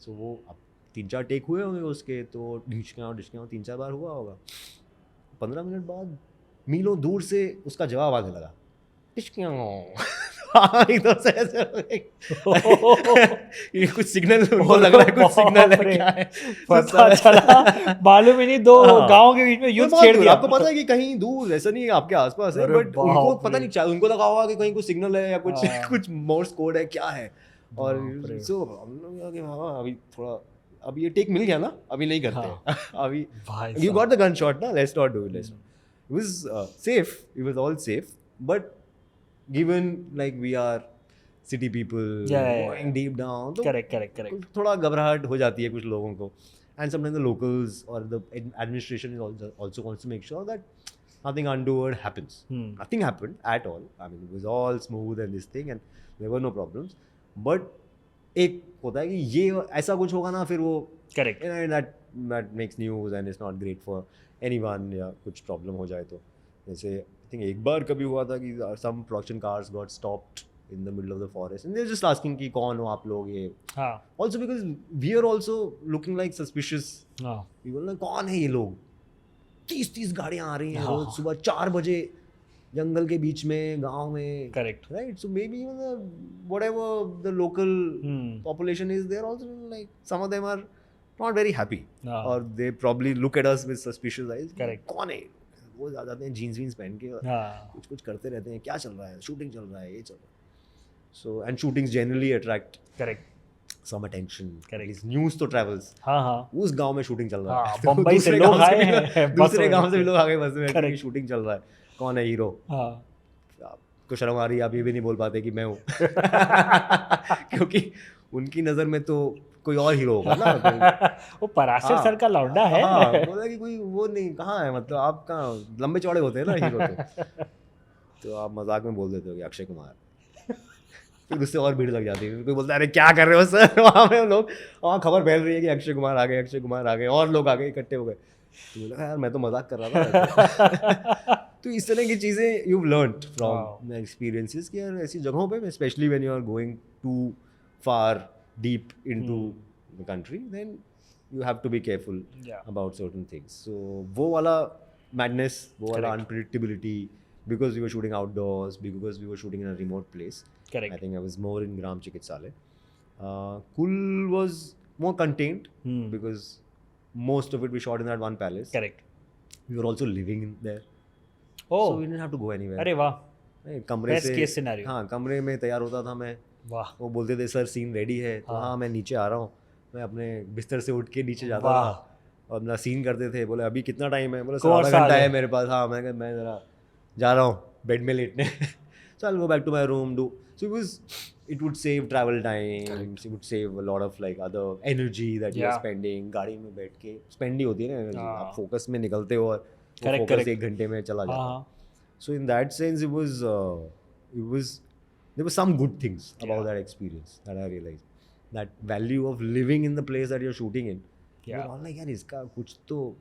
So वो अब 3-4 टेक हुए होंगे उसके, तो ढिचकियाँ 3-4 बार हुआ होगा. 15 मिनट बाद मीलों दूर से उसका जवाब आने लगा एकदम से ऐसे हो गए। ये कुछ सिग्नल उनको लग रहा है, कुछ सिग्नल है, क्या है पता चला मालूम ही नहीं, दो हाँ। गांव के बीच में युद्ध छेड़ दिया। आपको पता है कि कहीं दूर, ऐसा नहीं है आपके आसपास है, अरे बट उनको बाप पता रे। नहीं, उनको लगा होगा कि कहीं कुछ सिग्नल है या कुछ हाँ। कुछ मोर्स कोड है, क्या है। और बाप रे। सो हम लोग कहा कि हाँ अभी थोड़ा, अभी ये टेक मिल गया ना, अभी नहीं करते हैं। अभी भाई you got the gunshot ना, let's not do it, let's not. It was safe, it was all safe, but given like we are city people Yeah. going deep down, तो करेक्ट थोड़ा घबराहट हो जाती है कुछ लोगों को, and sometimes the locals or the administration is also wants to make sure that nothing untoward happens. Nothing happened at all. I mean, it was all smooth and this thing, and there were no problems. But एक होता है कि ये ऐसा कुछ होगा ना, फिर वो correct that makes news and it's not great for anyone, या कुछ प्रॉब्लम हो जाए तो। जैसे आई थिंक एक बार कभी हुआ था कि some production cars got stopped in the middle of the forest and they're just asking कि कौन हो आप लोग, ये हाँ also because we are also looking like suspicious people, ना कौन है ये लोग, 30 गाड़ियाँ आ रही हैं रोज सुबह 4 बजे जंगल के बीच में, गांव में, correct right? So maybe even whatever the local population is, they're also like, some of them are not very happy, or they probably look at us with suspicious eyes. Correct. कौन है, वो आ जाते हैं जीन्स वीन्स पहन के, कुछ कुछ करते रहते हैं, क्या चल रहा है, शूटिंग चल रहा है, ये चल रहा है। So and shootings generally attract correct some attention. Correct. Is news तो travels. हाँ उस गांव में शूटिंग चल रहा है, हाँ, बम्बई से लोग आए हैं दूसरे गांव से भी लोग आ गए बस में कि शूटिंग चल रहा है, कौन है हीरो। हाँ आपको शर्म आ रही है, आप ये भी नहीं बोल पाते कि मैं हूँ क्योंकि उनकी नज़र में तो कोई और हीरो होगा ना। वो पराशर सर का लौंडा है। हाँ, बोला कि कोई वो नहीं, कहाँ है, मतलब आप कहाँ, लंबे चौड़े होते हैं ना हीरो तो आप मजाक में बोल देते हो कि अक्षय कुमार, फिर उससे और भीड़ लग जाती है, कोई बोलता है अरे क्या कर रहे हो सर, वहाँ पे लोग, वहाँ खबर फैल रही है कि अक्षय कुमार आ गए, अक्षय कुमार आ गए, और लोग आ गए, इकट्ठे हो गए। तो बोला यार मैं तो मजाक कर रहा था। तो इस तरह की चीज़ें यू लर्नड फ्रॉम एक्सपीरियंसेस कि यार ऐसी जगहों पे, specially when you are going too far deep into the country, then you have to be careful about certain things. So वो वाला मैडनेस, वो वाला unpredictability, because we were shooting outdoors, because we were shooting in a remote place. Correct. I think I was more in Gram Chikitsalaya. Kul was more contained because most of it we shot in that one palace. Correct. We were also living in there. Oh. So we didn't have to go anywhere. अरे वाह, कमरे Best से, case scenario. हाँ कमरे में तैयार होता था मैं। वाह, वो बोलते थे सर सीन रेडी है, तो हाँ मैं नीचे आ रहा हूँ, मैं अपने बिस्तर से उठ के नीचे जाता था और अपना सीन करते थे। बोले अभी कितना टाइम है, बोले आधा घंटा है मेरे पास। हाँ मैं ज़रा जा रहा हूँ बेड में लेटने। So I'll go back to my room, do. So it would save travel time. Correct. It would save a lot of like other energy that you're spending. गाड़ी में बैठ के spend ही होती है ना energy. आप focus में निकलते हो और focus 1 घंटे में चला जाता है। So in that sense, it was there were some good things about that experience that I realized. That value of living in the place that you're shooting in. You're all like यार इसका कुछ तो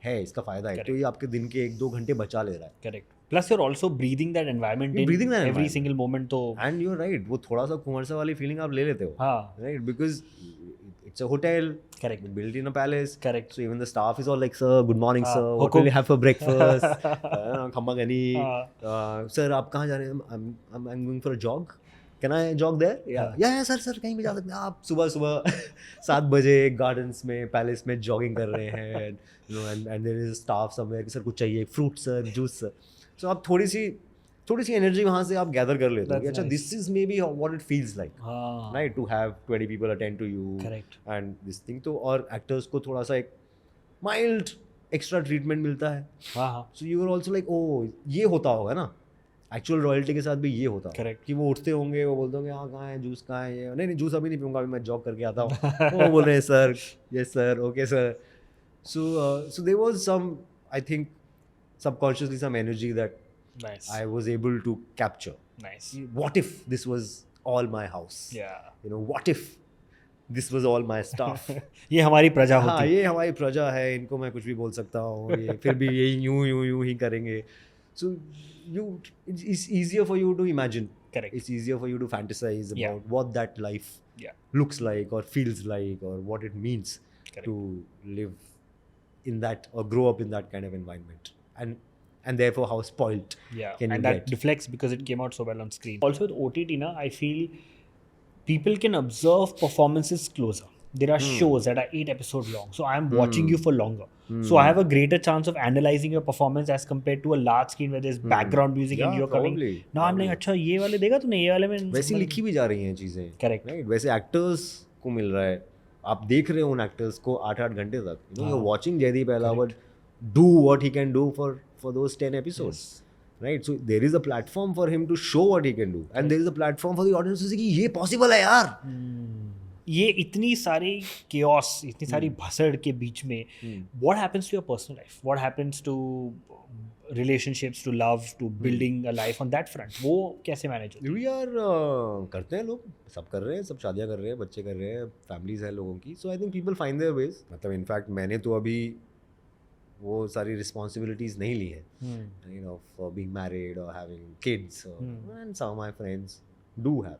है, इसका फायदा है, तो ये आपके दिन के 1-2 घंटे बचा ले रहा है। Correct, plus you're also breathing that environment in every single moment. तो and you're right, वो थोड़ा सा कुंवरसा वाली फीलिंग आप ले लेते हो, right, because it's a hotel, correct, built in a palace, correct, so even the staff is all like sir good morning sir, what will you have for breakfast, खम्मा Ghani, sir आप कहाँ जा रहे हैं, I'm going for a jog, can I jog there, yeah sir कहीं भी जा सकते हैं आप। सुबह 7 बजे गार्डन्स में, पैलेस में जॉगिंग कर रहे हैं, you know, and there is staff somewhere कि सर कुछ चाहिए, fruit sir, juice sir. So आप थोड़ी सी एनर्जी वहाँ से आप गैदर कर लेते हो कि अच्छा this is maybe what it feels like, right, to have 20 people attend to you and this thing. तो और एक्टर्स को थोड़ा सा एक माइल्ड एक्स्ट्रा ट्रीटमेंट मिलता है। So you are also like oh ये होता होगा ना, एक्चुअल रॉयल्टी के साथ भी ये होता है कि वो उठते होंगे, वो बोलते होंगे हाँ कहाँ है जूस, कहाँ है ये, नहीं जूस अभी नहीं पीऊँगा, अभी मैं जॉग करके आता हूँ। वो बोल रहे हैं sir yes sir okay sir. So there was some, I think subconsciously some energy that I was able to capture. Nice. What if this was all my house? Yeah. You know, what if this was all my stuff? ये हमारी प्रजा होती है। हाँ, ये हमारी प्रजा है, इनको मैं कुछ भी बोल सकता हूँ, ये फिर भी ये यूं ही करेंगे। So it's easier for you to imagine. Correct. It's easier for you to fantasize about what that life looks like or feels like or what it means to live in that or grow up in that kind of environment. And and therefore how spoilt Yeah, can you and that get? reflects because it came out so well on screen. Also with OTT, na, I feel people can observe performances closer. There are shows that are 8 episodes long, so I am watching you for longer. So I have a greater chance of analyzing your performance as compared to a large screen where there's background music and Yeah, you're coming. probably, Now I'm like, अच्छा ये वाले देखा तूने, ये वाले में वैसी लिखी भी जा रही हैं चीज़ें, Correct. राइट? वैसे एक्टर्स को मिल रहा है, आप देख रहे हो उन एक्टर्स को 8-8 घंटे तक, you know, you are watching Jaideep Ahlawat do what he can do for those 10 episodes, right? So there is a platform for him to show what he can do, and there is a platform for the audience to say कि ये possible है यार. ये इतनी सारी chaos, इतनी सारी भसड़ के बीच में what happens to your personal life, what happens to relationships, to love, to building a life on that front, वो कैसे मैनेज होती है? वी आर करते हैं, लोग सब कर रहे हैं, सब शादियां कर रहे हैं, बच्चे कर रहे हैं, फैमिलीज हैं लोगों की. So I think people find their ways. मतलब इनफैक्ट मैंने तो अभी वो सारी रिस्पॉन्सिबिलिटीज नहीं ली है, you know, for being married और having kids, and some of my friends do have,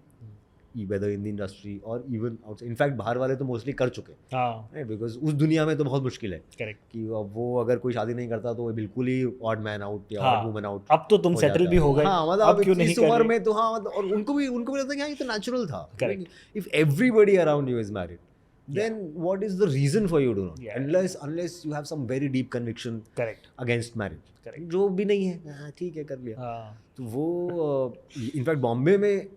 whether in the industry or even outside. In fact बाहर वाले तो मोस्टली कर चुके हैं, राइट? बिकॉज उस दुनिया में तो बहुत मुश्किल है करेक्ट कि अब वो अगर कोई शादी नहीं करता तो वो बिल्कुल ही ऑड मैन आउट या ऑड वुमन आउट. अब तो तुम सेटल भी हो गए, हाँ, मतलब अब क्यों नहीं इस कर उम्र रहे? में तो हाँ, मतलब और उनको भी लगता है कि हाँ ये तो नेचुरल था. Correct. If everybody around you is married, then what is the reason for you to not? Yeah. Unless you have some very deep conviction correct against marriage. Correct. जो भी नहीं है, हाँ ठीक है कर लिया. हाँ तो वो इनफैक्ट बॉम्बे में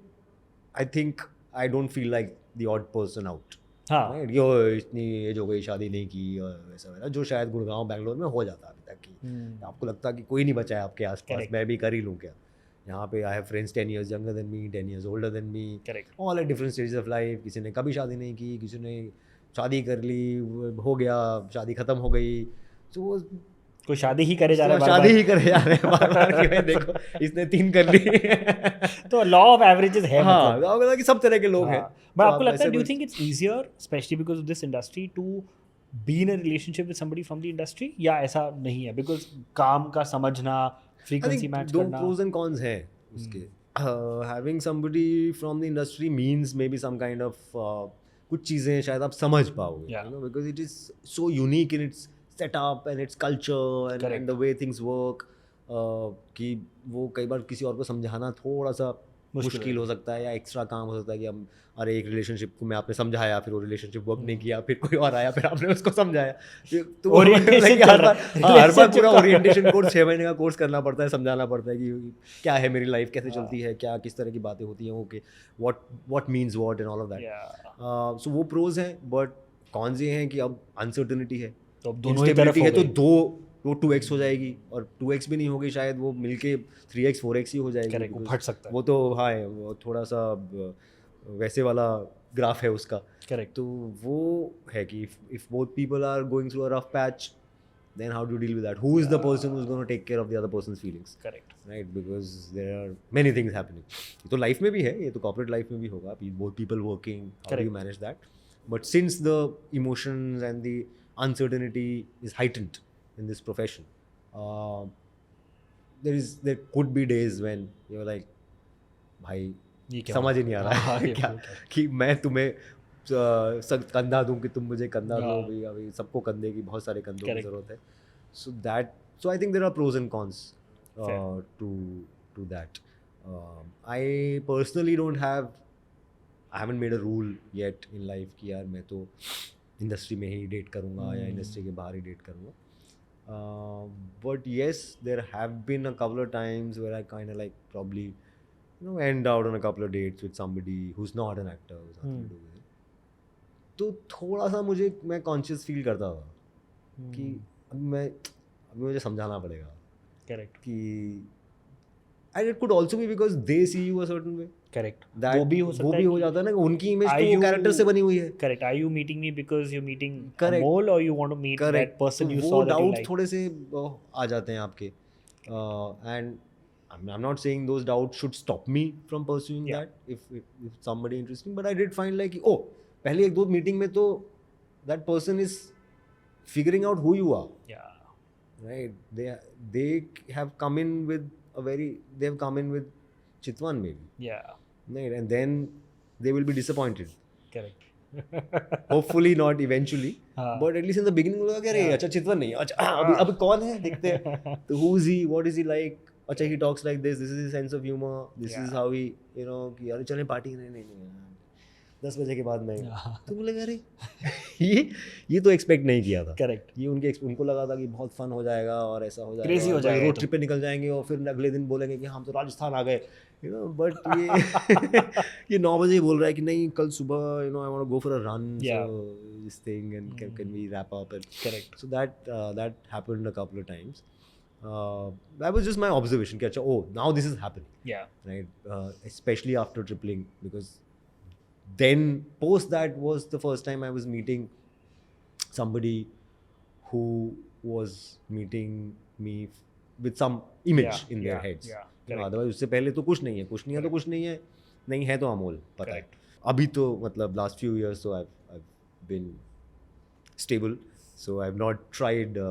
I think I don't feel like the odd person out. हाँ यो इतनी एज हो गई, शादी नहीं की और वैसा वैसा, जो शायद गुड़गांव बैंगलोर में हो जाता अभी तक की. आपको लगता कि कोई नहीं बचा है आपके आसपास, Correct. मैं भी कर ही लूँ क्या? यहाँ पे I have friends 10 years younger than me, 10 years older than me, correct all at different stages of life. किसी ने कभी शादी नहीं की, किसी ने शादी कर ली, हो गया, शादी खत्म हो गई. तो वो कोई शादी ही करे जा रहा है बार शादी ही करे जा रहे हैं बार-बार कि भाई देखो इसने 3 कर ली. बार. तो लॉ ऑफ एवरेजेस है हाँ, मतलब. आपको लगता है कि सब तरह के लोग हैं. बट तो आपको आप लगता है, ऐसे डू यू कुछ- think it's easier specially because of this industry to be in a relationship with somebody from the industry, या ऐसा नहीं है? बिकॉज काम का समझना, I फ्रीक्वेंसी think मैच दो करना. pros and cons हैं उसके. Having somebody from the industry means maybe some kind of कुछ चीज़ें शायद आप समझ पाओगे, Yeah. you know, because it is so unique in its setup and its culture and Correct. the way things work, कि वो कई बार किसी और को समझाना थोड़ा सा मुश्किल हो सकता है, या एक्स्ट्रा काम हो सकता है कि हम अरे एक रिलेशनशिप को मैं आपने समझाया, फिर वो रिलेशनशिप वर्क नहीं किया, फिर कोई और आया, फिर आपने उसको समझाया. तो वो Orientation like चल हर रहा बार है. हाँ, हर बार Relationship पूरा का. ओरिएंटेशन कोर्स 6 महीने का कोर्स करना पड़ता है, समझाना पड़ता है कि क्या है मेरी लाइफ, कैसे चलती है, क्या किस तरह की बातें होती हैं, okay what means what and all of that. Yeah. सो वो प्रोज हैं, बट कॉन्स ये हैं कि अब अनसर्टनिटी है, तो अब दोनों ही तरफ Instability हो है, तो गई. वो 2x हो जाएगी, और 2x भी नहीं होगी शायद, वो मिलके 3x 4x ही हो जाएगी. Correct, वो because फट सकता है. वो तो हाँ है, वो थोड़ा सा वैसे वाला ग्राफ है उसका. करेक्ट. तो वो है कि if both people are going through a rough patch, then how do you deal with that? Who is the person who's going to take care of the other person's feelings? Correct. Right, because there are many things happening. ये तो life में भी है, ये तो corporate life में भी होगा. Both people working, how do you Correct. manage that? But since the emotions and the uncertainty is heightened in this profession, there could be days when you're like, भाई ये क्या समझ ही नहीं आ रहा हाँ, है ये क्या क्या? कि मैं तुम्हें कंधा दूं कि तुम मुझे कंधा दो. हाँ. भाई अभी सबको कंधे की, बहुत सारे कंधों की Correct. ज़रूरत है. So I think there are pros and cons Fair. to that. I personally I haven't made a rule yet in life कि यार मैं तो इंडस्ट्री में ही डेट करूँगा या इंडस्ट्री के बाहर ही डेट करूँगा. But yes, there have been a couple of times where I kind of like probably end out on a couple of dates with somebody who's not an actor, who's nothing to do with it. तो थोड़ा सा मैं conscious feel करता था कि अभी मुझे समझाना पड़ेगा करेक्ट. कि and it could also be because they see you a certain way. Correct. That वो भी हो सकता है. हो जाता है ना कि उनकी इमेज Are तो you- कैरेक्टर से बनी हुई है. Correct. Are you meeting me because you're meeting Correct. a mole, or you want to meet that person you तो saw वो that you डाउट like? थोड़े से आ जाते हैं आपके. And I'm not saying those doubts should stop me from pursuing Yeah. that if somebody interesting, but I did find like पहले 1-2 meeting में तो that person is figuring out who you are, Yeah. right? They have come in with Chitwan maybe, Yeah. right? And then they will be disappointed. Correct. Hopefully not eventually, हाँ. But at least in the beginning लगा कि अरे अच्छा चितवन नहीं, अच्छा अभी कौन है देखते हैं, तो who is he, what is he like, अच्छा he talks like this is his sense of humour, this is how he you know कि अरे चलें पार्टी, नहीं 10 बजे के बाद मैं, तो बोले अरे ये तो एक्सपेक्ट नहीं किया था. करेक्ट. ये उनको लगा था कि बहुत फन हो जाएगा और ऐसा हो जाएगा, Crazy हो जाएगा रोड तो. ट्रिप पे निकल जाएंगे और फिर अगले दिन बोलेंगे कि हम तो राजस्थान आ गए, यू नो, बट ये ये 9 बजे ही बोल रहा है कि नहीं कल सुबह you know I want to go for a run, so this thing and can we wrap up and correct. So that happened a couple of times. That was just my observation कि अच्छा oh now this is happening, Yeah. right, especially after tripling, because then post that was the first time I was meeting somebody who was meeting me with some image in their heads. Yeah. You know, otherwise उससे पहले तो कुछ नहीं है, कुछ नहीं है तो कुछ नहीं है, नहीं है तो अमोल पता है. अभी तो मतलब last few years so I've been stable, so I've not tried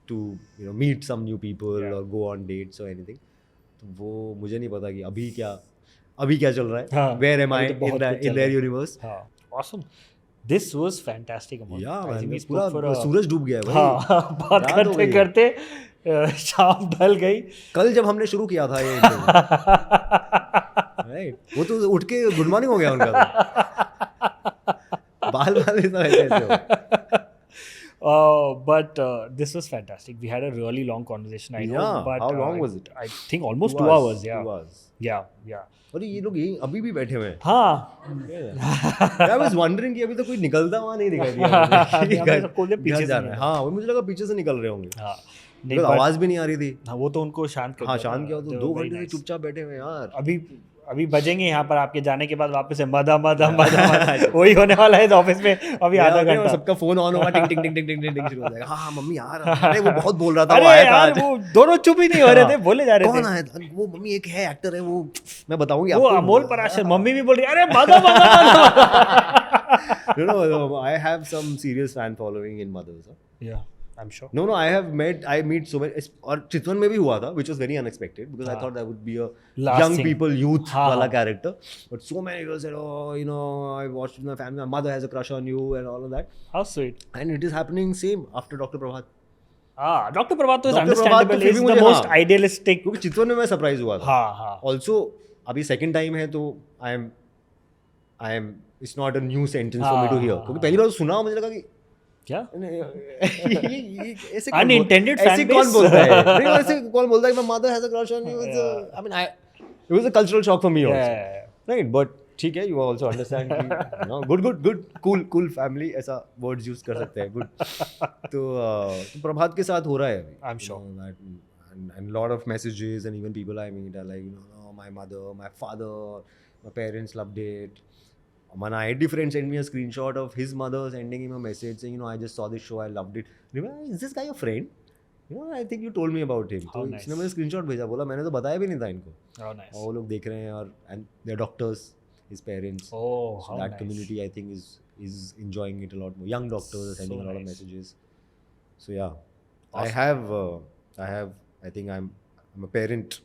to you know meet some new people or go on dates or anything. तो वो मुझे नहीं पता कि अभी क्या चल रहा है, where am I in their universe. हाँ. Awesome. This was fantastic, Amol. Yeah, I think we पूरा spoke for सूरज डूब गया है भाई. हाँ, बात याद हो करते गई. करते शाम ढल गई. कल जब हमने शुरू किया था ये राइट, वो तो उठ के गुड मॉर्निंग हो गया उनका तो. बाल सब ऐसे हो. But this was fantastic. We had a really long conversation. I know. Yeah, But how long was it? I think almost 2 hours. Yeah. 2 hours. Yeah. अरे ये लोग यही अभी भी बैठे हुए हैं. हाँ. I was wondering कि अभी तो कोई निकलता हुआ नहीं दिखाई दिया. हमें सबको बोले पीछे जा रहा है. हाँ, वो मुझे लगा पीछे से निकल रहे होंगे. हाँ. नहीं, आवाज भी नहीं आ रही थी. हाँ, वो तो उनको शांत कर. हाँ, शांत किया तो 2 घंटे से चुपचाप बैठे हुए यार. अभी बजेंगे यहाँ पर आपके जाने के बाद वापस से मदा वही होने वाला है ऑफिस में अभी आधा घंटा. सबका फोन ऑन होगा, टिंग टिंग टिंग टिंग टिंग टिंग शुरू हो जाएगा. हाँ मम्मी आ रहा है. अरे वो बहुत बोल रहा था, वो आया था आज. वो दोनों चुप ही नहीं हो रहे थे, बोले जा रहे थे. कौन आया था? वो मम्मी एक है एक्टर है, वो मैं बताऊंगी आपको. वो अमोल पराशर. मम्मी भी बोल रही अरे मदा. You know, I have some serious fan following in Mothers. Yeah. I'm sure. No, I meet so many. और चितवन में भी हुआ था, which was very unexpected because I thought that would be a young people, youth वाला character. But so many people said, oh, you know, I watched with my family. My mother has a crush on you and all of that. How sweet. And it is happening same after Dr. Prabhat. Dr. Prabhat is understandable. Is the most idealistic. क्योंकि चितवन में मैं surprise हुआ था. हाँ. Also, अभी second time है तो I am. It's not a new sentence for me to hear. क्योंकि पहली बार सुना मुझे लगा कि क्या ऐसे अनइंटेंडेड फैन बेस. कौन बोलता है? नहीं, ऐसे कौन बोलता है कि my mother has a crush on you? I mean, it was a cultural shock for me also. Right, but ठीक है, you also understand कि no, good, cool family, ऐसा words use कर सकते हैं. Good. तो प्रभात के साथ हो रहा है अभी. I'm sure. And lot of messages and even people I meet are like, you know, no, my mother, my father, my parents loved it. My IT friend sent me a screenshot of his mother sending him a message saying, you know, I just saw this show, I loved it. Remember, is this guy your friend? You know, I think you told me about him. तो इसने मुझे screenshot भेजा, बोला मैंने तो बताया भी नहीं था इनको. और वो लोग देख रहे हैं और and they're doctors, his parents. Oh, so that community I think is enjoying it a lot more. Young doctors are sending a lot of messages. So yeah, awesome. I think I'm a parent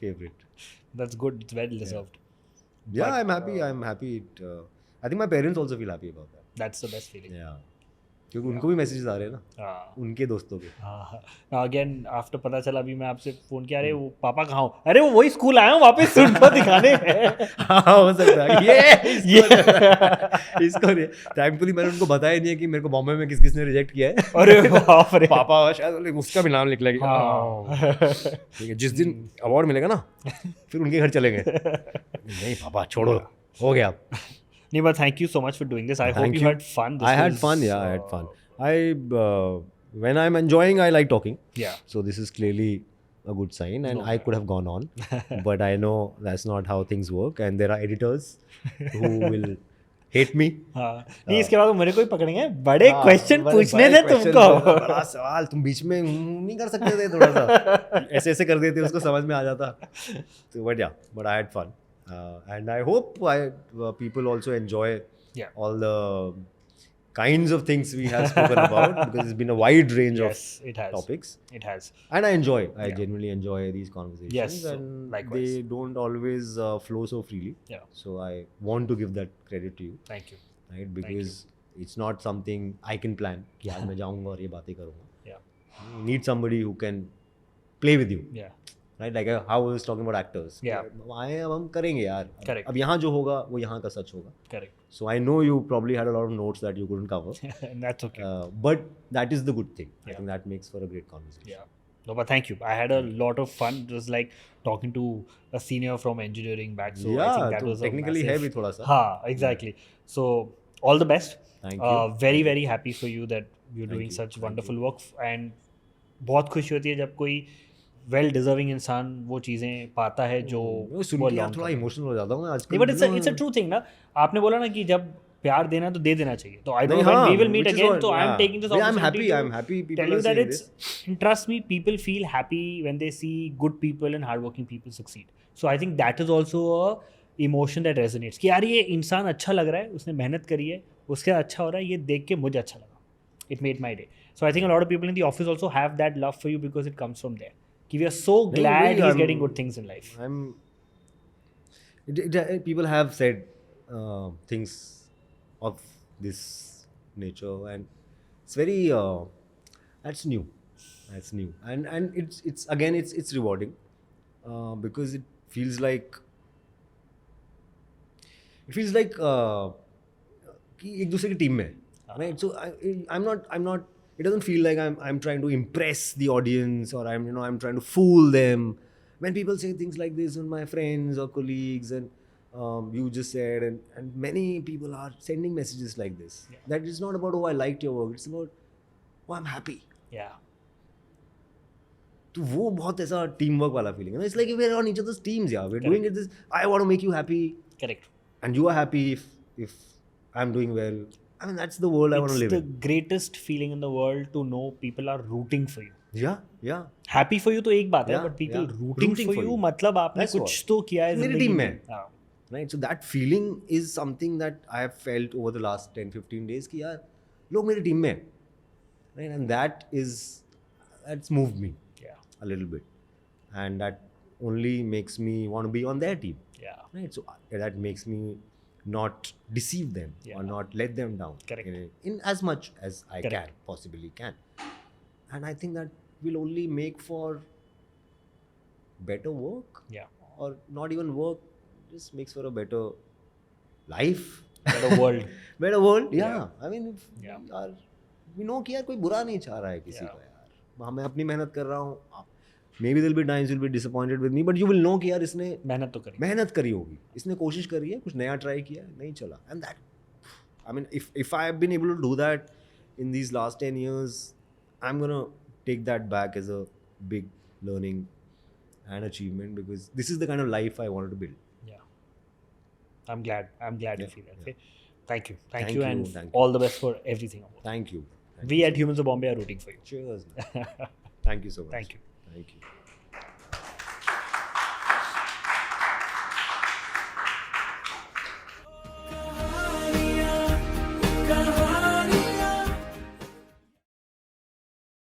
favorite. That's good. It's well deserved. Yeah, but, I'm happy. I think my parents also feel happy about that. That's the best feeling. Yeah. क्योंकि उनको भी messages आ रहे हैं ना. उनके दोस्तों के. Again after पता चला अभी मैं आपसे फोन किया, अरे वो पापा कहाँ हो? अरे वो वही स्कूल आया हूँ वापस उनको दिखाने. हाँ हो सकता है ये इसको थैंकफुली मैंने उनको बताया नहीं है कि मेरे को बॉम्बे में किस ने रिजेक्ट किया है. अरे बाप रे. पापा शायद उसका भी नाम लिख लेगा. ठीक है, जिस दिन अवार्ड मिलेगा ना फिर उनके घर चलेंगे. नहीं पापा छोड़ो, हो गया. No, but thank you so much for doing this. I hope you had fun. I had fun. I had fun. When I'm enjoying, I like talking. Yeah. So this is clearly a good sign, and I could have gone on, but I know that's not how things work, and there are editors who will hate me. नहीं, इसके बाद मेरे को ही पकड़ेंगे. बड़े question पूछने थे तुमको. बड़ा सवाल, तुम बीच में नहीं कर सकते थे थोड़ा सा. ऐसे कर देते उसको समझ में आ जाता. तो but I had fun. And I hope people also enjoy all the kinds of things we have spoken about because it's been a wide range Yes, of it has. topics. It has. And I genuinely enjoy these conversations. Yes, so and likewise. they don't always flow so freely. Yeah. So I want to give that credit to you, Thank you. right? Because it's not something I can plan. कि आज मैं जाऊँगा और ये बातें करूँगा. Yeah. You need somebody who can play with you, Yeah. right? Like how I was talking about actors. Yeah. आए अब हम करेंगे यार. Correct. अब यहाँ जो होगा वो यहाँ का सच होगा. Correct. So I know you probably had a lot of notes that you couldn't cover. And that's okay. But that is the good thing. I Yeah. think that makes for a great conversation. Yeah. No, but thank you. I had a lot of fun. It was like talking to a senior from engineering back. So I Yeah, think that तो was technically a है massive... भी थोड़ा सा. हाँ, exactly. So all the best. Thank you. Very very happy for you that you're Thank doing you. such Thank wonderful work. And बहुत खुशी होती है जब कोई वेल डिजर्विंग इंसान वो चीज़ें पाता है जो वो सुन वो के यार long थोड़ा term- इमोशनल हो जाता हूँ मैं आजकल. नहीं but it's a true thing ना. आपने बोला ना कि जब प्यार देना है तो दे देना चाहिए. तो आई नहीं, डोंट नो हाँ, we will meet which is again. what- तो I am yeah. Taking this Yeah, I'm opportunity happy. I'm happy people tell you are that saying it's this. trust me, people feel happy when they see good people and hardworking people succeed. So I think that is also a emotion that resonates कि यार ये इंसान अच्छा लग रहा है, उसने मेहनत करी है, उसके अच्छा हो रहा है, ये देख के मुझे अच्छा लगा. It made my day. So I think a lot of people in the office also have that love for you because it comes from there. कि we are so glad really, he's getting good things in life. People have said things of this nature, and it's very that's new, and it's again it's rewarding because it feels like कि एक दूसरे की team में, right? So I'm not. It doesn't feel like I'm trying to impress the audience or I'm trying to fool them. When people say things like this, and my friends or colleagues and you just said, and many people are sending messages like this. Yeah. That it's not about, oh, I liked your work. It's about, oh, I'm happy. Yeah. तो वो बहुत ऐसा team work वाला feeling है ना. It's like we're on each other's teams, yeah. We're doing it this. I want to make you happy, Correct. and you are happy if I'm doing well. I mean, that's the world I want to live It's in. the greatest feeling in the world to know people are rooting for you. Yeah. Happy for you तो एक बात है, Yeah, but people yeah. rooting for you मतलब आपने That's कुछ what. तो किया है मेरी जिंदगी team में. में. हाँ. Right? So that feeling is something that I have felt over the last 10-15 days कि यार लोग मेरी टीम में हैं. Right? And that's moved me Yeah. a little bit, and that only makes me want to be on their team. Yeah. Right? So that makes me not deceive them Yeah. or not let them down. Correct. In as much as I Correct. possibly can. And I think that will only make for better work, Yeah. or not even work, just makes for a better life. Better world. Better world. Yeah. I mean, if Yeah. we know कि यार कोई बुरा नहीं चाह रहा है किसी Yeah. का यार. मैं अपनी मेहनत कर रहा हूँ. Maybe there'll be times you'll be disappointed with me, but you will know कि यार इसने मेहनत तो करी. मेहनत करी होगी, इसने कोशिश करी है, कुछ नया ट्राई किया, नहीं चला. And that, I mean, if I have been able to do that in these last 10 years, I'm gonna take that back as a big learning and achievement, because this is the kind of life I wanted to build. Yeah. I'm glad you Yeah. feel that way. Thank you. Thank Thank you, you, and thank you. all the best for everything. Thank you. We at Humans of Bombay are rooting for you. Cheers. Thank you so much. Thank you. Thank you.